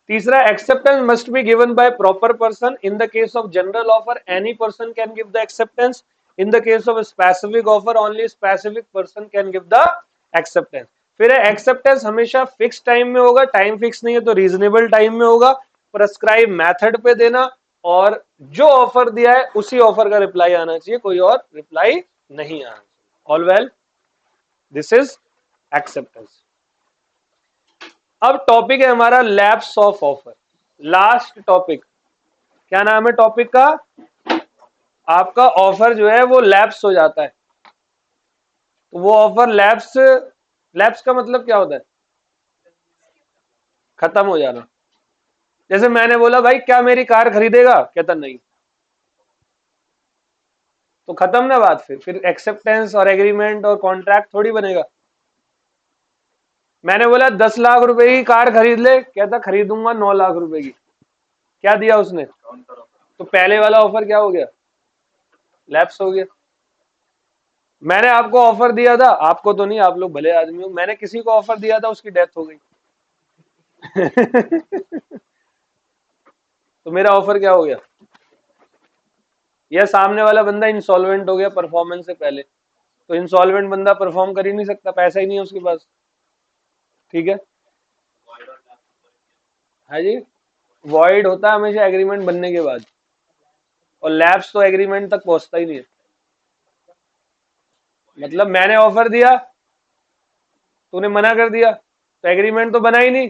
तीसरा, acceptance must be given by proper person. In the case of general offer any person can give the acceptance. In the case of specific offer only specific person can give the acceptance. फिर एक्सेप्टेंस हमेशा फिक्स टाइम में होगा, टाइम फिक्स नहीं है तो रीजनेबल टाइम में होगा, प्रेस्क्राइब मेथड पे देना, और जो ऑफर दिया है उसी ऑफर का रिप्लाई आना चाहिए, कोई और रिप्लाई नहीं आना चाहिए। All well, this is acceptance. अब टॉपिक है हमारा lapse of offer, last topic. क्या नाम है टॉपिक का? आपका ऑफर जो है वो लैप्स हो जाता है, तो वो ऑफर लैप्स, लैप्स का मतलब क्या होता है? खत्म हो जाना। जैसे मैंने बोला भाई क्या मेरी कार खरीदेगा, कहता नहीं, तो खत्म ना बात। फिर एक्सेप्टेंस और एग्रीमेंट और कॉन्ट्रैक्ट थोड़ी बनेगा। मैंने बोला 10 लाख रुपए की कार खरीद ले, कहता खरीदूंगा 9 लाख रुपए की। क्या दिया उसने? तो पहले वाला ऑफर क्या हो गया? लैप्स हो गया। मैंने आपको ऑफर दिया था, आपको तो नहीं, आप लोग भले आदमी हो, मैंने किसी को ऑफर दिया था, उसकी डेथ हो गई तो मेरा ऑफर क्या हो गया? या सामने वाला बंदा इंसॉल्वेंट हो गया परफॉर्मेंस से पहले, तो इंसॉल्वेंट बंदा परफॉर्म कर ही नहीं सकता, पैसा ही नहीं है उसके पास। ठीक है, हाँ जी, वॉइड होता है हमेशा एग्रीमेंट बनने के बाद, और लैप्स तो एग्रीमेंट तक पहुंचता ही नहीं है। मतलब मैंने ऑफर दिया, तूने मना कर दिया, तो एग्रीमेंट तो बना ही नहीं,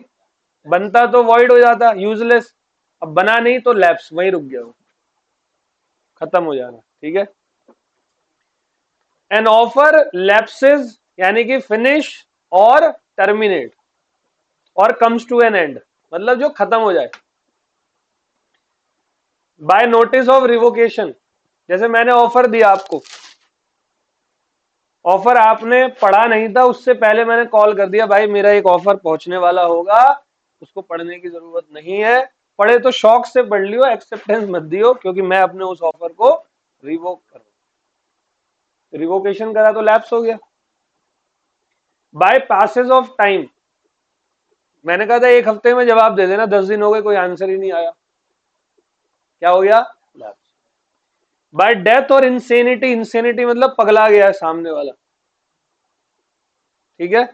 बनता तो वॉइड हो जाता, यूजलेस। अब बना नहीं तो लैप्स, वहीं रुक गया वो, खत्म हो जाना। ठीक है, एन ऑफर लैप्सेस यानी कि फिनिश और टर्मिनेट और कम्स टू एन एंड, मतलब जो खत्म हो जाए। बाय नोटिस ऑफ रिवोकेशन, जैसे मैंने ऑफर दिया आपको, ऑफर आपने पढ़ा नहीं था, उससे पहले मैंने कॉल कर दिया भाई मेरा एक ऑफर पहुंचने वाला होगा, उसको पढ़ने की जरूरत नहीं है, पढ़े तो शौक से पढ़ लियो, एक्सेप्टेंस मत दियो, क्योंकि मैं अपने उस ऑफर को रिवोक कर, रिवोकेशन करा तो लैप्स हो गया। बाय पासेस ऑफ टाइम, मैंने कहा था 1 हफ्ते में जवाब दे देना, 10 दिन हो गए कोई आंसर ही नहीं आया, क्या हो गया? लैप्स। बाय डेथ और इंसेनिटी, इंसेनिटी मतलब पगला गया है सामने वाला। ठीक है,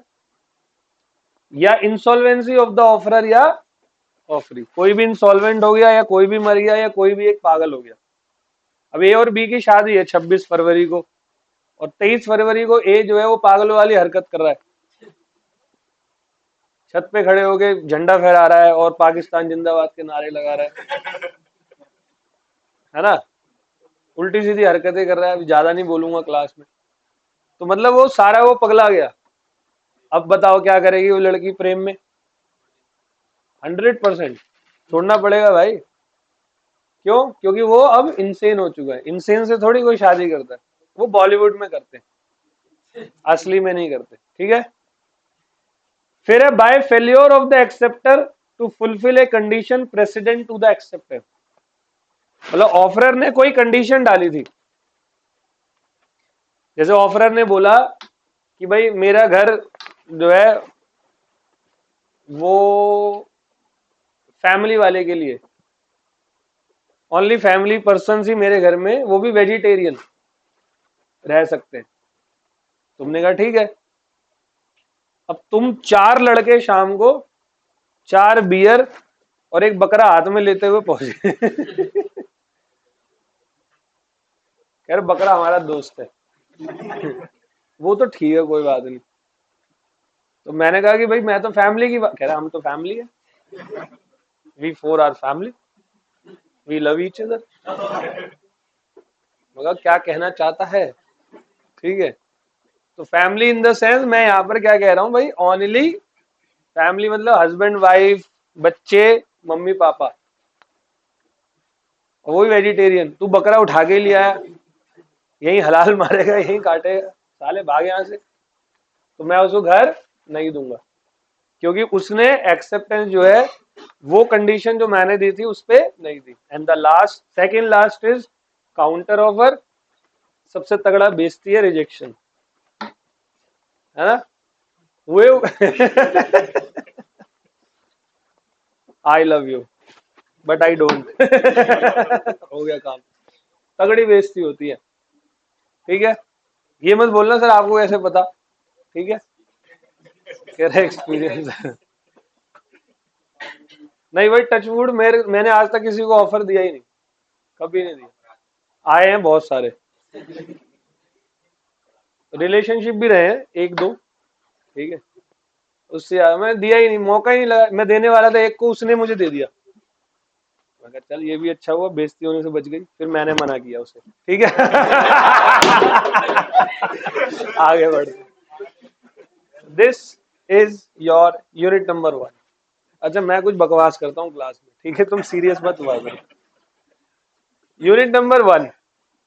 या इंसॉल्वेंसी ऑफ द ऑफरर या ऑफरी, कोई भी इंसॉल्वेंट हो गया, या कोई भी मर गया, या कोई भी एक पागल हो गया। अब ए और बी की शादी है 26 फरवरी को, और 23 फरवरी को ए जो है वो पागलों वाली हरकत कर रहा है, छत पे खड़े होके झंडा फहरा रहा है और पाकिस्तान जिंदाबाद के नारे लगा रहा है ना, उल्टी सीधी हरकतें कर रहा है, ज्यादा नहीं बोलूंगा क्लास में। तो मतलब वो सारा वो पगला गया। अब बताओ क्या करेगी वो लड़की प्रेम में? 100% छोड़ना पड़ेगा भाई। क्यों? क्योंकि वो अब इंसेन हो चुका है, इंसेन से थोड़ी कोई शादी करता है, वो बॉलीवुड में करते हैं, असली में नहीं करते। ठीक है, फिर है by failure of the acceptor to fulfil a condition precedent to the acceptor, मतलब ऑफरर ने कोई कंडीशन डाली थी, जैसे ऑफरर ने बोला कि भाई मेरा घर जो है वो फैमिली वाले के लिए, ओनली फैमिली पर्सन ही मेरे घर में, वो भी वेजिटेरियन रह सकते हैं। तुमने कहा ठीक है। अब तुम 4 लड़के शाम को 4 बियर और एक बकरा हाथ में लेते हुए पहुंचे कह रहे बकरा हमारा दोस्त है वो तो ठीक है कोई बात नहीं। तो मैंने कहा कि भाई मैं तो फैमिली की बात, कह रहा हम तो फैमिली है, we 4 are family, we love each other. मगर क्या कहना चाहता है? ठीक है, तो फैमिली इन द सेंस, मैं यहाँ पर क्या कह रहा हूँ भाई, ओनली फैमिली मतलब हस्बैंड वाइफ बच्चे मम्मी पापा, और वो भी वेजिटेरियन। तू बकरा उठा के लिया है, यही हलाल मारेगा यही काटेगा, साले भाग यहाँ से, तो मैं उसको घर नहीं दूंगा, क्योंकि उसने एक्सेप्टेंस जो है वो कंडीशन जो मैंने दी थी उस पे नहीं दी। And the last, second last is counter offer, सबसे तगड़ा बेइज्जती है रिजेक्शन, है ना? वो I love you but I don't हो गया काम, तगड़ी बेइज्जती होती है। ठीक है, ये मत बोलना सर आपको कैसे पता। ठीक है, कह रहे एक्सपीरियंस। नहीं भाई, टचवुड मैंने आज तक किसी को ऑफर दिया ही नहीं, कभी नहीं दिया। आए हैं बहुत सारे, रिलेशनशिप भी रहे हैं एक दो, ठीक है, उससे ज्यादा मैं दिया ही नहीं, मौका ही नहीं लगा। मैं देने वाला था एक को, उसने मुझे दे दिया। मैं कहा चल ये भी अच्छा हुआ, बेइज्जती होने से बच गई। फिर मैंने मना किया उसे, ठीक है। आगे बढ़, this is your unit number 1। अच्छा मैं कुछ बकवास करता हूँ क्लास में, ठीक है, तुम सीरियस मत हुआ करो। यूनिट नंबर 1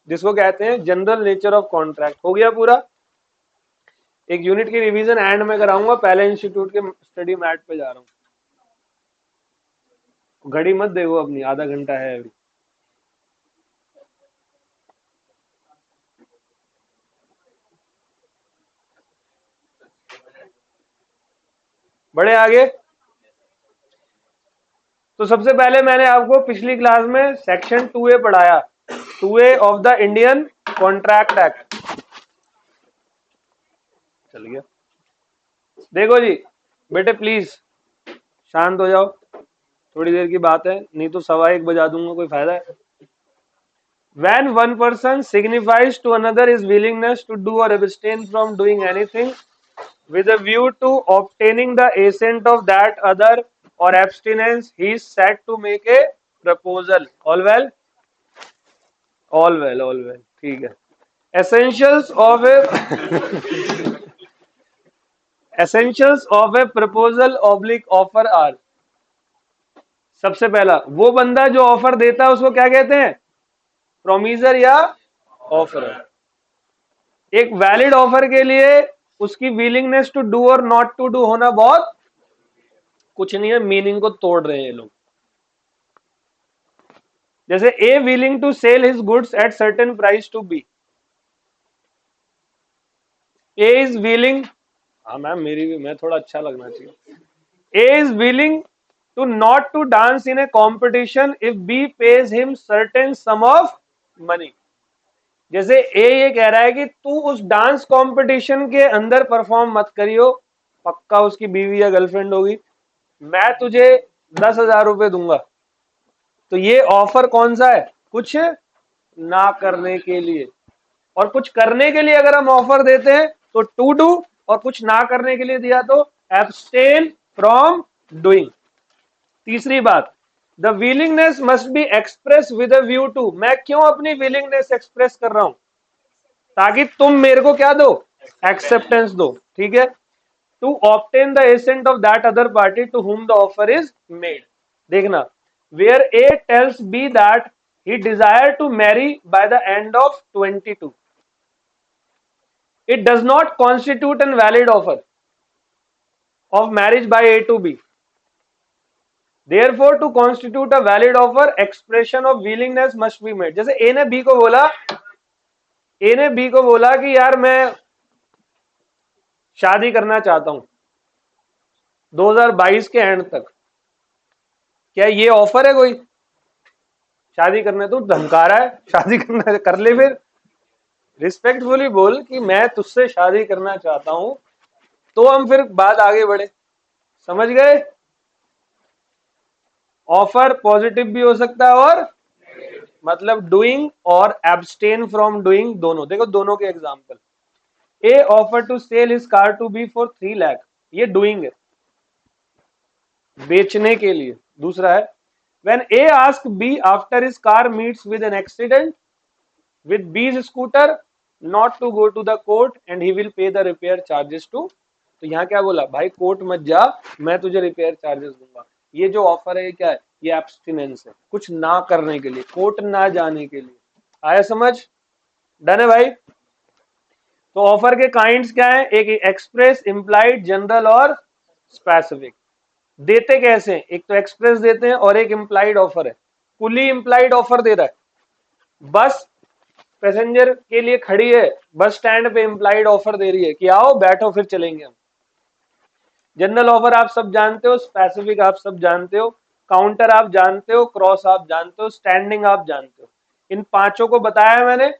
जिसको कहते हैं जनरल नेचर ऑफ कॉन्ट्रैक्ट, हो गया पूरा। एक यूनिट की रिवीजन एंड में कराऊंगा, पहले इंस्टीट्यूट के स्टडी मैट पे जा रहा हूँ। घड़ी मत देखो अपनी, आधा घंटा है अभी। बड़े आगे। तो सबसे पहले मैंने आपको पिछली क्लास में सेक्शन 2A पढ़ाया, 2A of the Indian contract act. चल गया। देखो जी बेटे, प्लीज शांत हो जाओ, थोड़ी देर की बात है, नहीं तो 1:15 बजा दूंगा, कोई फायदा है। When one person signifies to another his willingness to do or abstain from doing anything with a view to obtaining the assent of that other or abstinence, he is said to make a proposal. All well? All well, all well. ठीक है। Essentials of a essentials of a proposal oblique offer are, सबसे पहला वो बंदा जो ऑफर देता है उसको क्या कहते हैं? प्रोमीजर या ऑफर। एक वैलिड ऑफर के लिए उसकी विलिंगनेस टू डू और नॉट टू डू होना बहुत कुछ नहीं है, मीनिंग को तोड़ रहे हैं ये लोग। जैसे A willing to sell his goods at certain price to be, A is willing, हाँ मैम मेरी भी, मैं थोड़ा अच्छा लगना चाहिए। A is willing to not to dance in a competition if B pays him certain sum of money. जैसे ए ये कह रहा है कि तू उस डांस कंपटीशन के अंदर परफॉर्म मत करियो, पक्का उसकी बीवी या गर्लफ्रेंड होगी, मैं तुझे 10,000 रुपए दूंगा। तो ये ऑफर कौन सा है? कुछ ना करने के लिए। और कुछ करने के लिए अगर हम ऑफर देते हैं तो टू डू, और कुछ ना करने के लिए दिया तो एब्सटेन फ्रॉम डूइंग। तीसरी बात, the willingness must be express with a view to, मैं क्यों अपनी विलिंगनेस एक्सप्रेस कर रहा हूं? ताकि तुम मेरे को क्या दो? एक्सेप्टेंस दो, ठीक है। To obtain the assent of that other party to whom the offer is made. देखना, where A tells B that he desired to marry by the end of 22, it does not constitute a valid offer of marriage by A to B. Therefore, to constitute a valid offer, expression of willingness must be made. जैसे A ने B को बोला, A ने B को बोला कि यार मैं शादी करना चाहता हूं 2022 के एंड तक, क्या ये ऑफर है कोई? शादी करने तो धमका रहा है, शादी करना कर ले, फिर रिस्पेक्टफुली बोल कि मैं तुझसे शादी करना चाहता हूं, तो हम फिर बात आगे बढ़े। समझ गए? ऑफर पॉजिटिव भी हो सकता है और मतलब डूइंग और एब्सटेन फ्रॉम डूइंग दोनों। देखो दोनों के example, A offer to sell his car to B for 3 lakh, ये डूइंग है, बेचने के लिए। दूसरा है, when A ask B after his car meets with an accident with B's scooter not to go to the court and he will pay the repair charges to. तो यहाँ क्या बोला? भाई कोर्ट मत जा, मैं तुझे रिपेयर चार्जेस दूंगा। ये जो ऑफर है ये क्या है? ये एब्सटिनेंस है, कुछ ना करने के लिए, कोर्ट ना जाने के लिए। आया समझ? डन है भाई? तो ऑफर के काइंड्स क्या है? एक एक्सप्रेस, इंप्लाइड, जनरल और स्पेसिफिक। देते कैसे? एक तो एक्सप्रेस देते हैं और एक इंप्लाइड ऑफर है। फुली इंप्लाइड ऑफर दे रहा है, बस पैसेंजर के लिए खड़ी है, बस स्टैंड पे इंप्लाइड ऑफर दे रही है कि आओ बैठो फिर चलेंगे हम। जनरल ऑफर आप सब जानते हो, स्पेसिफिक आप सब जानते हो, काउंटर आप जानते हो, क्रॉस आप जानते हो, स्टैंडिंग आप जानते हो। इन पांचों को बताया मैंने।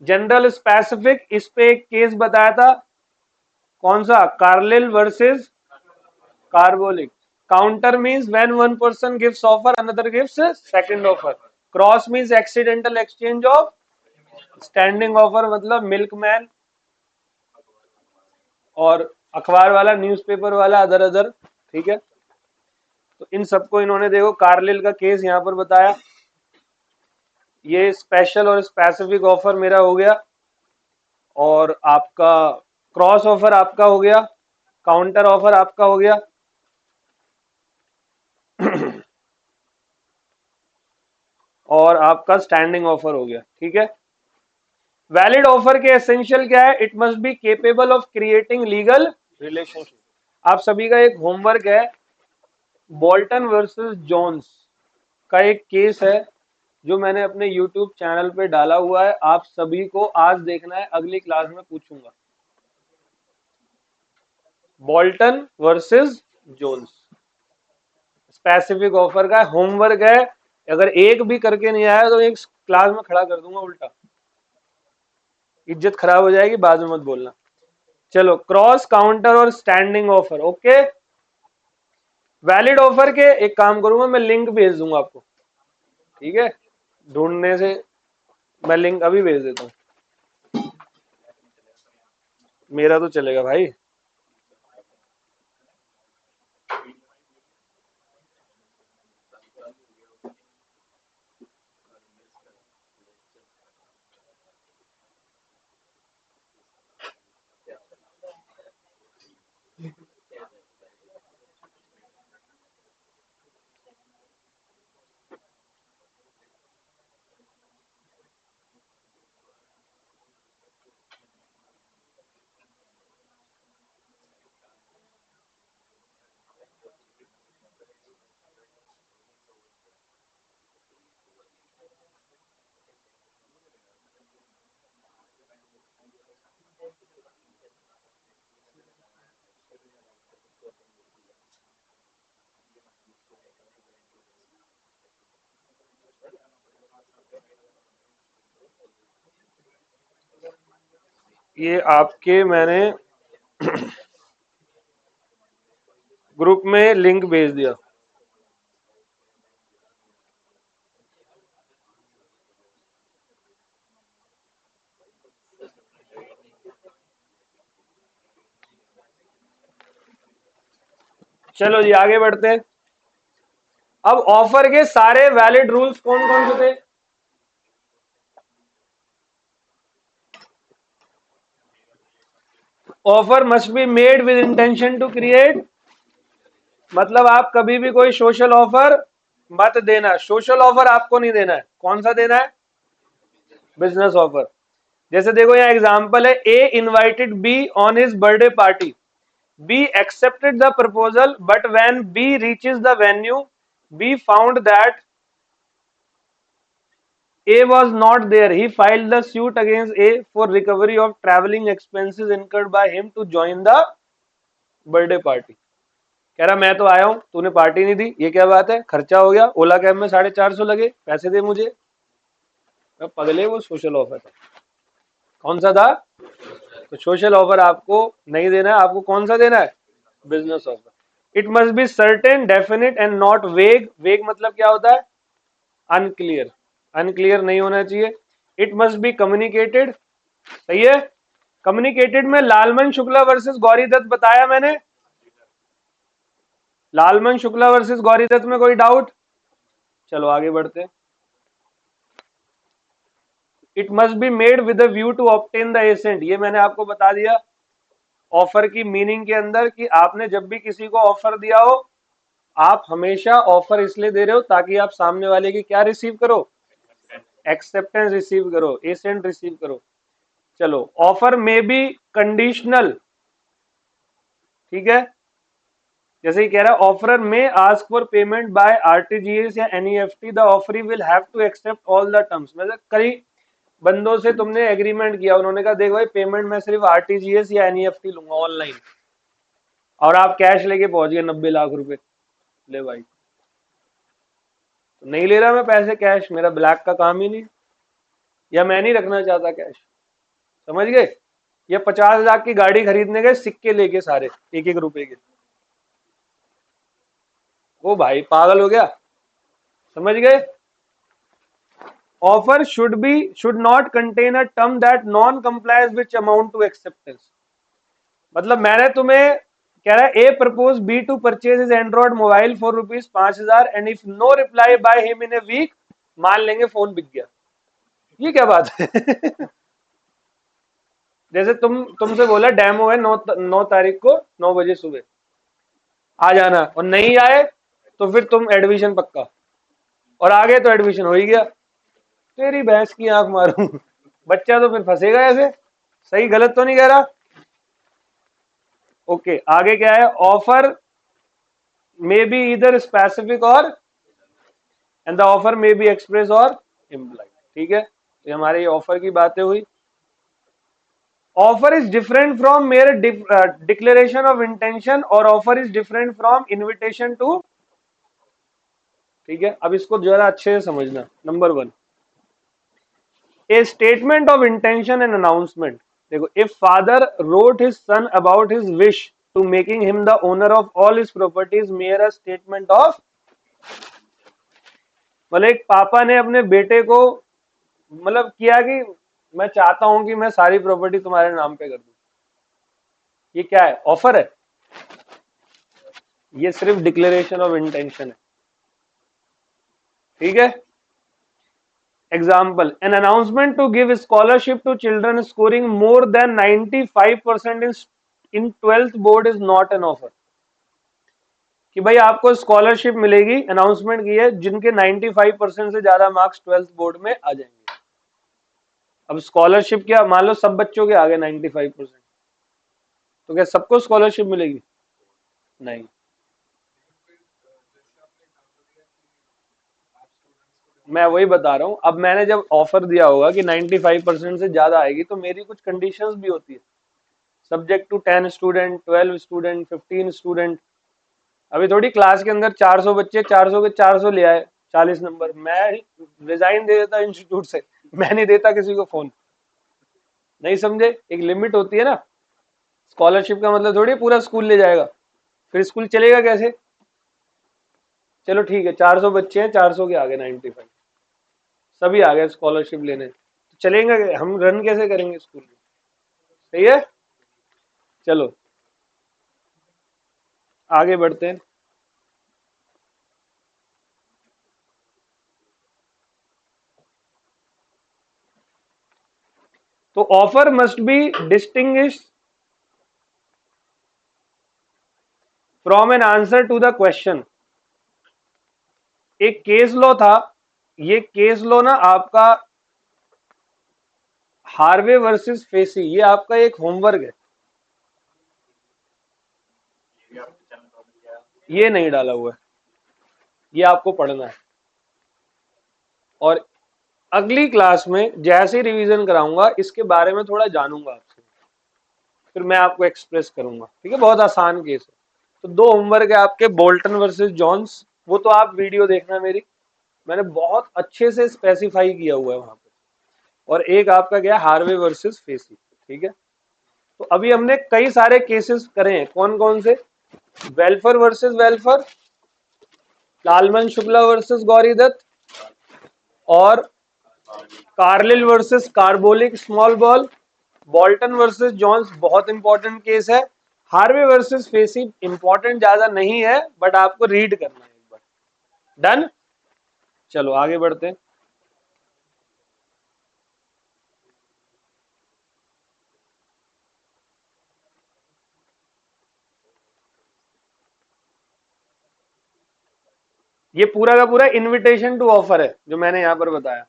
जनरल, स्पेसिफिक, इस पे एक केस बताया था, कौन सा? Carlill versus carbolic. Counter means when one person gives offer another gives second offer. Cross means accidental exchange of. Standing offer मतलब मिल्कमैन और अखबार वाला, न्यूज़पेपर वाला, अदर अदर. ठीक है, तो इन सबको इन्होंने देखो कार्लिल का केस यहां पर बताया. ये स्पेशल और स्पेसिफिक ऑफर मेरा हो गया, और आपका क्रॉस ऑफर आपका हो गया, काउंटर ऑफर आपका हो गया. और आपका स्टैंडिंग ऑफर हो गया. ठीक है. वैलिड ऑफर के एसेंशियल क्या है? It must be capable of creating legal relationship. आप सभी का एक होमवर्क है, बोल्टन वर्सेस जोन्स का एक केस है जो मैंने अपने YouTube चैनल पे डाला हुआ है. आप सभी को आज देखना है, अगली क्लास में पूछूंगा. Bolton versus Jones specific offer का होमवर्क है. अगर एक भी करके नहीं आया तो एक क्लास में खड़ा कर दूंगा उल्टा. इज्जत खराब हो जाएगी, बाद में मत बोलना. चलो, क्रॉस, काउंटर और standing offer. Okay. Valid offer के एक काम करूंगा, मैं लिंक भेज दूंगा आपको. ठीक है, ढूंढने से मैं लिंक अभी भेज देता हूँ. मेरा तो चलेगा भाई. ये आपके मैंने ग्रुप में लिंक भेज दिया. चलो जी, आगे बढ़ते हैं. अब ऑफर के सारे वैलिड रूल्स कौन कौन से थे? Offer must be made with intention to create. मतलब आप कभी भी कोई सोशल ऑफर मत देना. सोशल ऑफर आपको नहीं देना है. कौन सा देना है? Business offer. जैसे देखो यहाँ एग्जांपल है, A invited B on his birthday party. B accepted the proposal, but when B reaches the venue, B found that A was not there. He filed the suit against A for recovery of traveling expenses incurred by him to join the birthday party. कह रहा मैं तो आया हूं, तूने पार्टी नहीं दी, ये क्या बात है? खर्चा हो गया, ओला कैब में 450 लगे, पैसे दे मुझे. पगले, वो सोशल ऑफर था. कौन सा था? तो सोशल ऑफर आपको नहीं देना है. आपको कौन सा देना है? Business offer. It must be certain, definite and not वेग. वेग मतलब क्या होता है? अनक्लियर. अनक्लियर नहीं होना चाहिए. It must be communicated. सही है. कम्युनिकेटेड में लालमन शुक्ला वर्सेस गौरी दत्त बताया मैंने. लालमन शुक्ला वर्सेस गौरी दत्त में कोई डाउट? चलो आगे बढ़ते हैं. It must be made with a view to obtain the assent. ये मैंने आपको बता दिया ऑफर की मीनिंग के अंदर, कि आपने जब भी किसी को ऑफर दिया हो, आप हमेशा ऑफर इसलिए दे रहे हो ताकि आप सामने वाले की क्या रिसीव करो? एक्सेप्टेंस रिसीव करो, एसेंट रिसीव करो. चलो, ऑफर में बी कंडीशनल. ठीक है. जैसे ही कह रहा है, ऑफरर में ask for payment by RTGS या NEFT. The offeree will have to accept all the terms. मतलब कई बंदों से तुमने एग्रीमेंट किया, उन्होंने कहा देख भाई, पेमेंट मैं सिर्फ आरटीजीएस या एनईएफटी लूंगा ऑनलाइन, और आप कैश लेके पहुंच गए 90 लाख रुपए. ले भाई, तो नहीं ले रहा मैं पैसे कैश, मेरा ब्लैक का काम ही नहीं, या मैं नहीं रखना चाहता कैश. समझ गए? ये 50,000 की गाड़ी खरीदने गए सिक्के लेके सारे 1-1 रुपए के। ओ भाई पागल हो गया, समझ गए? Offer should not contain a term that non compliance which amount to acceptance. मतलब मैंने तुम्हें कह रहा है A propose B to purchase is android mobile for ₹5,000 and if no reply by him in a week, मान लेंगे फोन बिक गया। ये क्या बात है? जैसे तुमसे बोला डेमो है 9 तारीख को 9 बजे सुबह आ जाना, और नहीं आए तो फिर तुम एडमिशन पक्का, और आ गए तो एडमिशन हो ही गया। तेरी भैंस की आंख मारूं। बच्चा तो फिर फंसेगा ऐसे। सही गलत तो नहीं कह रहा? ओके, आगे क्या है? ऑफर मे बी इधर स्पेसिफिक और and the offer may be express और इम्प्लाइड। ठीक है, तो हमारे ये ऑफर की बातें हुई। Offer is different from mere declaration of intention और offer is different from invitation to. ठीक है, अब इसको जरा अच्छे से समझना। Number 1, a statement of intention and announcement. देखो, if father wrote his son about his wish to making him the owner of all his properties mayor a statement of. मतलब एक पापा ने अपने बेटे को मतलब किया कि मैं चाहता हूं कि मैं सारी प्रॉपर्टी तुम्हारे नाम पे कर दूं। ये क्या है? ऑफर है? ये सिर्फ डिक्लेरेशन ऑफ इंटेंशन है। ठीक है, example, an announcement to give scholarship to children scoring more than 95% in 12th board is not an offer. कि भाई आपको स्कॉलरशिप मिलेगी, अनाउंसमेंट की है, जिनके 95% से ज्यादा मार्क्स 12th बोर्ड में आ जाएंगे। अब स्कॉलरशिप क्या, मान लो सब बच्चों के आ गए 95%, तो क्या सबको स्कॉलरशिप मिलेगी? नहीं। मैं वही बता रहा हूं, अब मैंने जब ऑफर दिया होगा कि 95% से ज्यादा आएगी, तो मेरी कुछ कंडीशंस भी होती है, subject to 10 student, 12 student, 15 student. अभी थोड़ी क्लास के अंदर 400 बच्चे, 400 के 400 ले आए 40 नंबर, मैं रिजाइन दे देता इंस्टीट्यूट से। मैं नहीं देता किसी को फोन। नहीं समझे? एक लिमिट होती है ना। स्कॉलरशिप का मतलब थोड़ी पूरा स्कूल ले जाएगा, फिर स्कूल चलेगा कैसे? चलो ठीक है, 400 बच्चे हैं, 400 के आगे 95, सभी आ गए स्कॉलरशिप लेने, तो चलेंगे? हम रन कैसे करेंगे स्कूल में? सही है, चलो आगे बढ़ते हैं। तो offer must be distinguish from an answer to the question. एक केस लॉ था, ये केस लॉ ना आपका हार्वे वर्सेस फेसी, ये आपका एक होमवर्क है। ये नहीं डाला हुआ है, ये आपको पढ़ना है। और अगली क्लास में जैसे रिवीजन कराऊंगा इसके बारे में थोड़ा जानूंगा आपसे, फिर मैं आपको एक्सप्रेस करूंगा। ठीक है, बहुत आसान केस है। तो 2 होमवर्क है आपके, बोल्टन वर्सेस जॉन्स, वो तो आप वीडियो देखना मेरी, मैंने बहुत अच्छे से स्पेसिफाई किया हुआ है वहां पे। और एक आपका गया हार्वे वर्सेस फेसी। ठीक है, तो अभी हमने कई सारे केसेस करे हैं। कौन कौन से? Welfare versus welfare, Lalman Shukla versus Gauri Dutt, और Carlill versus Carbolic small ball, Bolton versus Jones बहुत इंपॉर्टेंट केस है, हार्वे वर्सेस फेसी इंपॉर्टेंट ज्यादा नहीं है, बट आपको रीड करना है एक बार। डन, चलो आगे बढ़ते हैं। ये पूरा का पूरा इनविटेशन टू ऑफर है जो मैंने यहां पर बताया।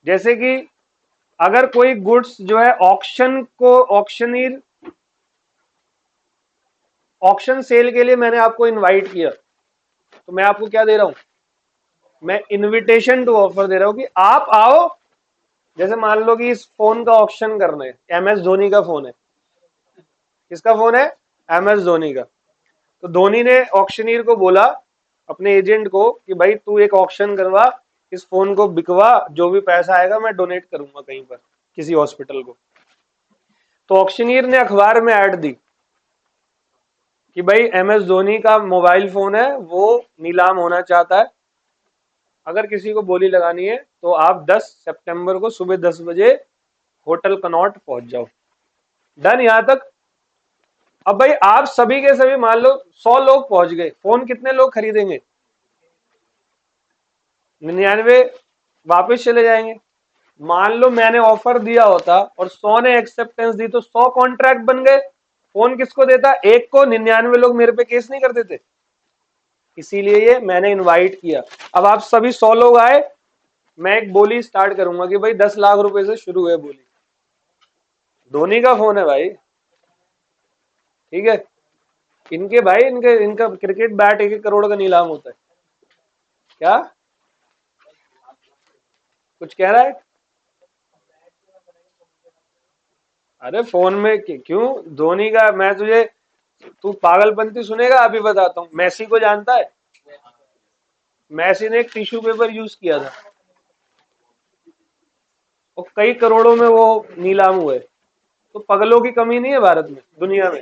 जैसे कि अगर कोई गुड्स जो है ऑक्शन को, ऑक्शनीर ऑक्शन सेल के लिए मैंने आपको इनवाइट किया, तो मैं आपको क्या दे रहा हूं? मैं इनविटेशन टू ऑफर दे रहा हूं कि आप आओ। जैसे मान लो कि इस फोन का ऑक्शन करना है, MS धोनी का फोन है। किसका फोन है? MS धोनी का। तो धोनी ने ऑक्शनीर को बोला, अपने एजेंट को, कि भाई तू एक ऑक्शन करवा, इस फोन को बिकवा, जो भी पैसा आएगा मैं डोनेट करूंगा कहीं पर, किसी हॉस्पिटल को। तो ऑक्शनियर ने अखबार में ऐड दी कि भाई MS धोनी का मोबाइल फोन है, वो नीलाम होना चाहता है, अगर किसी को बोली लगानी है तो आप 10 सितंबर को सुबह 10 बजे होटल कनॉट पहुंच जाओ। डन यहां तक। अब भाई आप सभी के सभी मान लो 100 लोग पहुंच गए, फोन कितने लोग खरीदेंगे? 99 वापस चले जाएंगे। मान लो मैंने ऑफर दिया होता और 100 ने एक्सेप्टेंस दी, तो 100 कॉन्ट्रैक्ट बन गए। फोन किसको देता? एक को। 99 लोग मेरे पे केस नहीं करते थे। इसीलिए ये मैंने इनवाइट किया। अब आप सभी 100 लोग आए, मैं एक बोली स्टार्ट करूंगा कि भाई 10 लाख रुपए से शुरू है बोली। धोनी का फोन है भाई, ठीक है। इनके भाई इनका क्रिकेट बैट 1-1 करोड़ का नीलाम होता है। क्या कुछ कह रहा है? अरे फोन में क्यों? धोनी का मैं तुझे, तू पागलपंती सुनेगा। अभी बताता हूँ। मैसी को जानता है? मैसी ने एक टिश्यू पेपर यूज किया था और कई करोड़ों में वो नीलाम हुए। तो पगलों की कमी नहीं है भारत में, दुनिया में।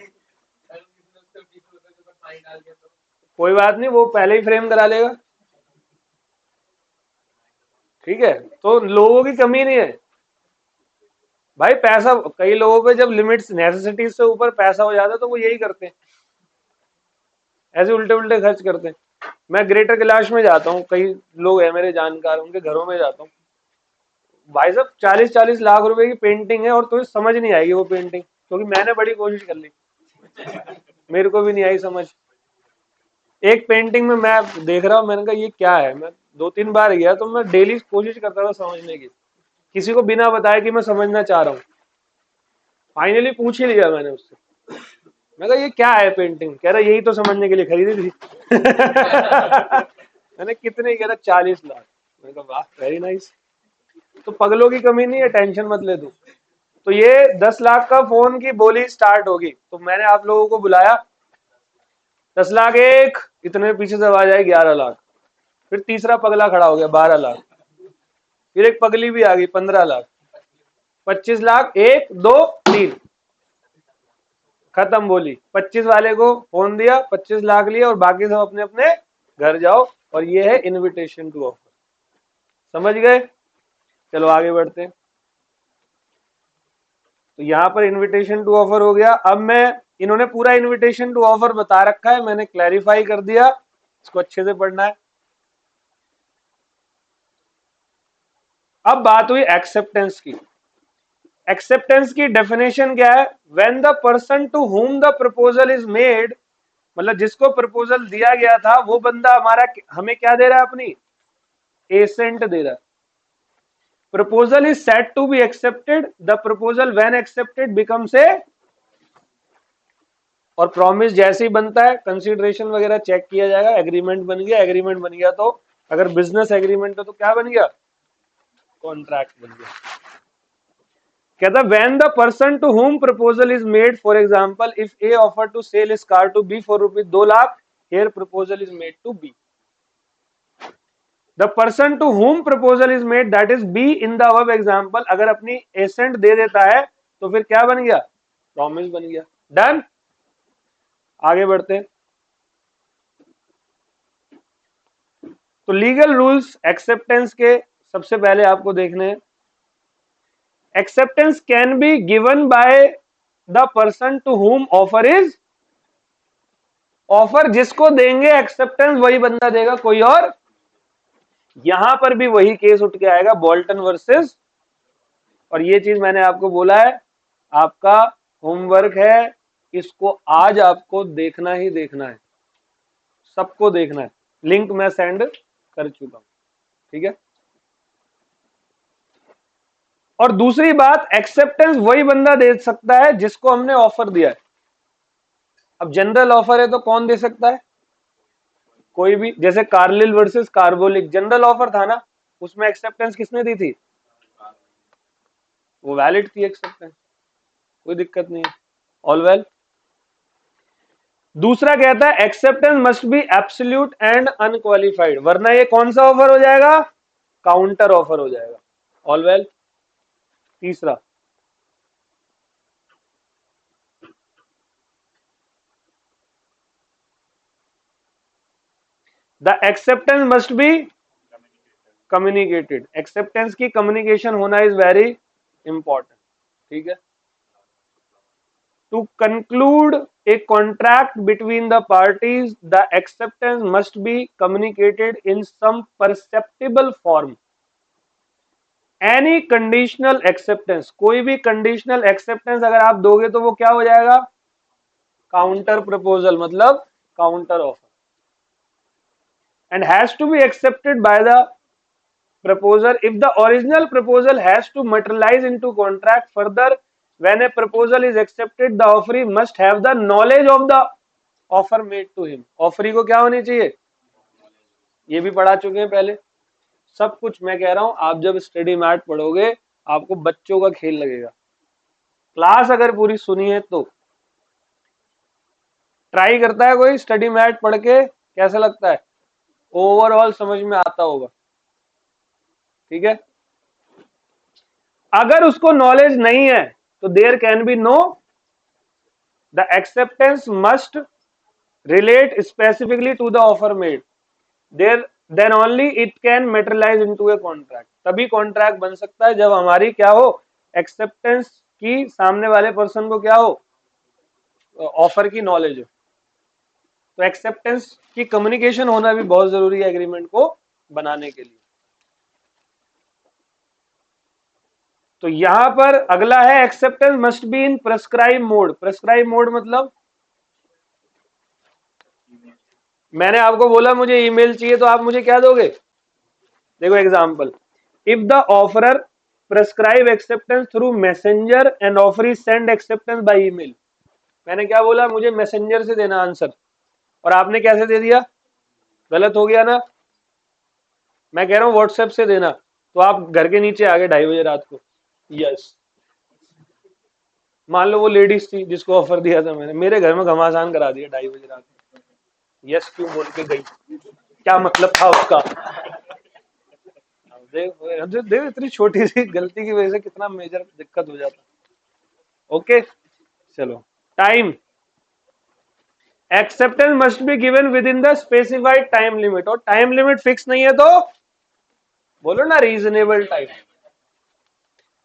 कोई बात नहीं, वो पहले ही फ्रेम करा लेगा, ठीक है। तो लोगों की कमी नहीं है भाई। पैसा कई लोगों पे जब लिमिट्स नेसेसिटीज से ऊपर पैसा हो जाता है तो वो यही करते हैं, ऐसे उल्टे उल्टे खर्च करते हैं। मैं ग्रेटर कैलाश में जाता हूँ, कई लोग हैं मेरे जानकार, उनके घरों में जाता हूँ। भाई साहब 40-40 लाख रुपए की पेंटिंग है और तुझे समझ नहीं आएगी वो पेंटिंग, क्योंकि मैंने बड़ी कोशिश कर ली, मेरे को भी नहीं आई समझ। एक पेंटिंग में मैं देख रहा हूँ, मैंने कहा ये क्या है। मैं 2-3 बार गया तो मैं डेली कोशिश करता था समझने की, किसी को बिना बताए कि मैं समझना चाह रहा हूँ। फाइनली पूछ ही लिया मैंने उससे, मैं कहा ये क्या है पेंटिंग? कह रहा यही तो समझने के लिए खरीदी थी। मैंने कितने? कह रहा 40 लाख। मैंने कहा वाह वेरी नाइस। तो पगलों की कमी नहीं है, टेंशन मत ले तू। तो ये 10 लाख का फोन की बोली स्टार्ट होगी, तो मैंने आप लोगों को बुलाया। 10 लाख एक, इतने पीछे से आवाज आई 11 लाख। फिर तीसरा पगला खड़ा हो गया 12 लाख। फिर एक पगली भी आ गई 15 लाख। 25 लाख, 1 2 3, खत्म बोली। 25 वाले को फोन दिया, 25 लाख लिए और बाकी सब अपने अपने घर जाओ। और ये है इनविटेशन टू ऑफर। समझ गए? चलो आगे बढ़ते हैं। तो यहां पर इनविटेशन टू ऑफर हो गया। अब मैं, इन्होंने पूरा इनविटेशन टू ऑफर बता रखा है, मैंने क्लैरिफाई कर दिया, इसको अच्छे से पढ़ना है। अब बात हुई एक्सेप्टेंस की। एक्सेप्टेंस की डेफिनेशन क्या है? When the person to whom the proposal is made, मतलब जिसको प्रपोजल दिया गया था वो बंदा हमारा हमें क्या दे रहा है? अपनी एसेंट दे रहा है। Proposal is set to be accepted, the proposal when accepted becomes a, और प्रॉमिस जैसे ही बनता है कंसीडरेशन वगैरह चेक किया जाएगा, एग्रीमेंट बन गया। एग्रीमेंट बन गया तो अगर बिजनेस एग्रीमेंट है तो क्या बन गया? कॉन्ट्रैक्ट बन गया। कहता when the person to whom proposal is made, for example if A offer to sell his car to B for rupees 2 lakh, here proposal is made to be. The person to whom proposal is made, that is B in the above example, अगर अपनी एसेंट दे देता है तो फिर क्या बन गया? प्रॉमिस बन गया। डन। आगे बढ़ते हैं। तो लीगल रूल्स एक्सेप्टेंस के सबसे पहले आपको देखने हैं। Acceptance can be given by the person to whom offer is, offer जिसको देंगे एक्सेप्टेंस वही बंदा देगा, कोई और। यहां पर भी वही केस उठ के आएगा, बोल्टन वर्सेस। और ये चीज मैंने आपको बोला है, आपका होमवर्क है, इसको आज आपको देखना ही देखना है, सबको देखना है। लिंक मैं सेंड कर चुका हूं, ठीक है। और दूसरी बात, एक्सेप्टेंस वही बंदा दे सकता है जिसको हमने ऑफर दिया है। अब जनरल ऑफर है तो कौन दे सकता है? कोई भी। जैसे Carlill versus carbolic general offer था ना, उसमें एक्सेप्टेंस किसने दी थी? वो वैलिड थी एक्सेप्टेंस, कोई दिक्कत नहीं है, ऑल वेल। दूसरा कहता है acceptance must be absolute and unqualified, वरना ये कौन सा ऑफर हो जाएगा? काउंटर ऑफर हो जाएगा, ऑल वेल। तीसरा, the acceptance must be communicated, acceptance की कम्युनिकेशन होना इज वेरी इंपॉर्टेंट, ठीक है। To conclude a contract between the parties the acceptance must be communicated in some perceptible form. Any conditional acceptance, कोई भी कंडीशनल एक्सेप्टेंस अगर आप दोगे तो वो क्या हो जाएगा, काउंटर प्रपोजल, मतलब counter offer, and has to be accepted by the proposer if the original proposal has to materialize into contract. Further, when a proposal is accepted, the offeree must have the knowledge of the offer made to him. Offeree को क्या होनी चाहिए, ये भी पढ़ा चुके हैं पहले, सब कुछ मैं कह रहा हूं, आप जब स्टडी मैट पढ़ोगे आपको बच्चों का खेल लगेगा। क्लास अगर पूरी सुनी है तो ट्राई करता है कोई स्टडी मैट पढ़ के, कैसा लगता है, ओवरऑल समझ में आता होगा, ठीक है। अगर उसको नॉलेज नहीं है तो there can be no, the acceptance must relate specifically to the offer made, there then only it can materialise into a contract. तभी कॉन्ट्रैक्ट बन सकता है जब हमारी क्या हो, एक्सेप्टेंस की सामने वाले पर्सन को क्या हो, ऑफर की नॉलेज हो। तो एक्सेप्टेंस की कम्युनिकेशन होना भी बहुत जरूरी है एग्रीमेंट को बनाने के लिए। तो यहां पर अगला है acceptance must be in prescribe mode. Prescribe mode मतलब मैंने आपको बोला मुझे ईमेल चाहिए तो आप मुझे क्या दोगे, देखो example, if the offeror prescribe acceptance through messenger and offeree send acceptance by email. मैंने क्या बोला, मुझे मैसेंजर से देना आंसर, और आपने कैसे दे दिया, गलत हो गया ना। मैं कह रहा हूं व्हाट्सएप से देना, तो आप घर के नीचे आ गए 2:30 बजे रात को, यस, मान लो वो लेडीज थी जिसको ऑफर दिया था मैंने, मेरे घर में घमासान करा दिया 2:30 बजे रात में, यस क्यों बोल के गई, क्या मतलब था उसका। देख इतनी छोटी सी गलती की वजह से कितना मेजर दिक्कत हो जाता। ओके चलो, time, acceptance must be given within the specified time limit, और टाइम लिमिट फिक्स नहीं है तो बोलो ना रीजनेबल टाइम।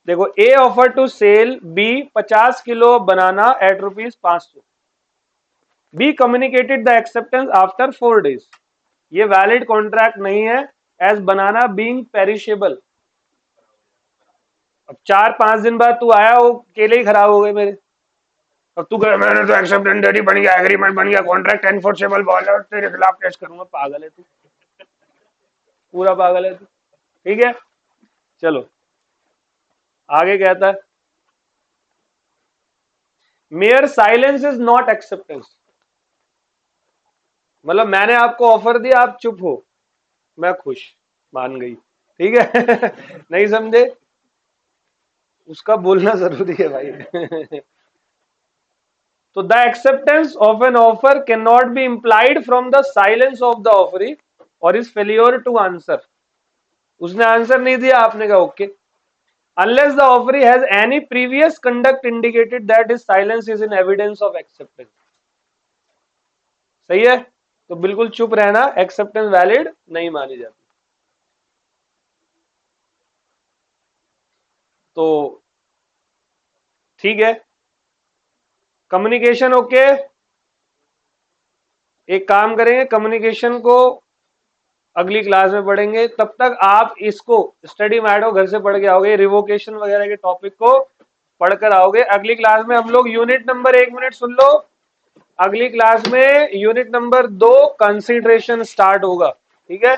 देखो, A offer to sell B 50 kilo banana at ₹500, B communicated the acceptance after 4 days, ये वैलिड कॉन्ट्रैक्ट नहीं है एज बनाना बीइंग पेरिशेबल। अब 4-5 दिन बाद तू आया, वो केले ही खराब हो गए मेरे, अब तू कह मैंने तो एक्सेप्टेंस रेडी बन गया, एग्रीमेंट बन गया, कॉन्ट्रैक्ट एनफोर्सेबल बोल है, तेरे खिलाफ केस करूंगा। पागल है तू, पूरा पागल है तू, ठीक है। चलो आगे कहता है, mayor silence is not acceptance, मतलब मैंने आपको ऑफर दिया, आप चुप हो, मैं खुश, मान गई, ठीक है। नहीं समझे, उसका बोलना जरूरी है भाई। तो the acceptance of an offer can not be implied from the silence of the offeree और इज फेलियर टू आंसर। उसने आंसर नहीं दिया, आपने कहा okay, unless the offeree has any previous conduct indicated that his silence is in evidence of acceptance। सही है, तो बिल्कुल चुप रहना, एक्सेप्टेंस वैलिड नहीं मानी जाती। तो ठीक है, कम्युनिकेशन ओके, एक काम करेंगे कम्युनिकेशन को अगली क्लास में पढ़ेंगे, तब तक आप इसको स्टडी मैट घर से पढ़ के आओगे, रिवोकेशन वगैरह के टॉपिक को पढ़कर आओगे। अगली क्लास में हम लोग यूनिट नंबर 1 मिनट सुन लो, अगली क्लास में यूनिट नंबर 2 कंसीडरेशन स्टार्ट होगा, ठीक है।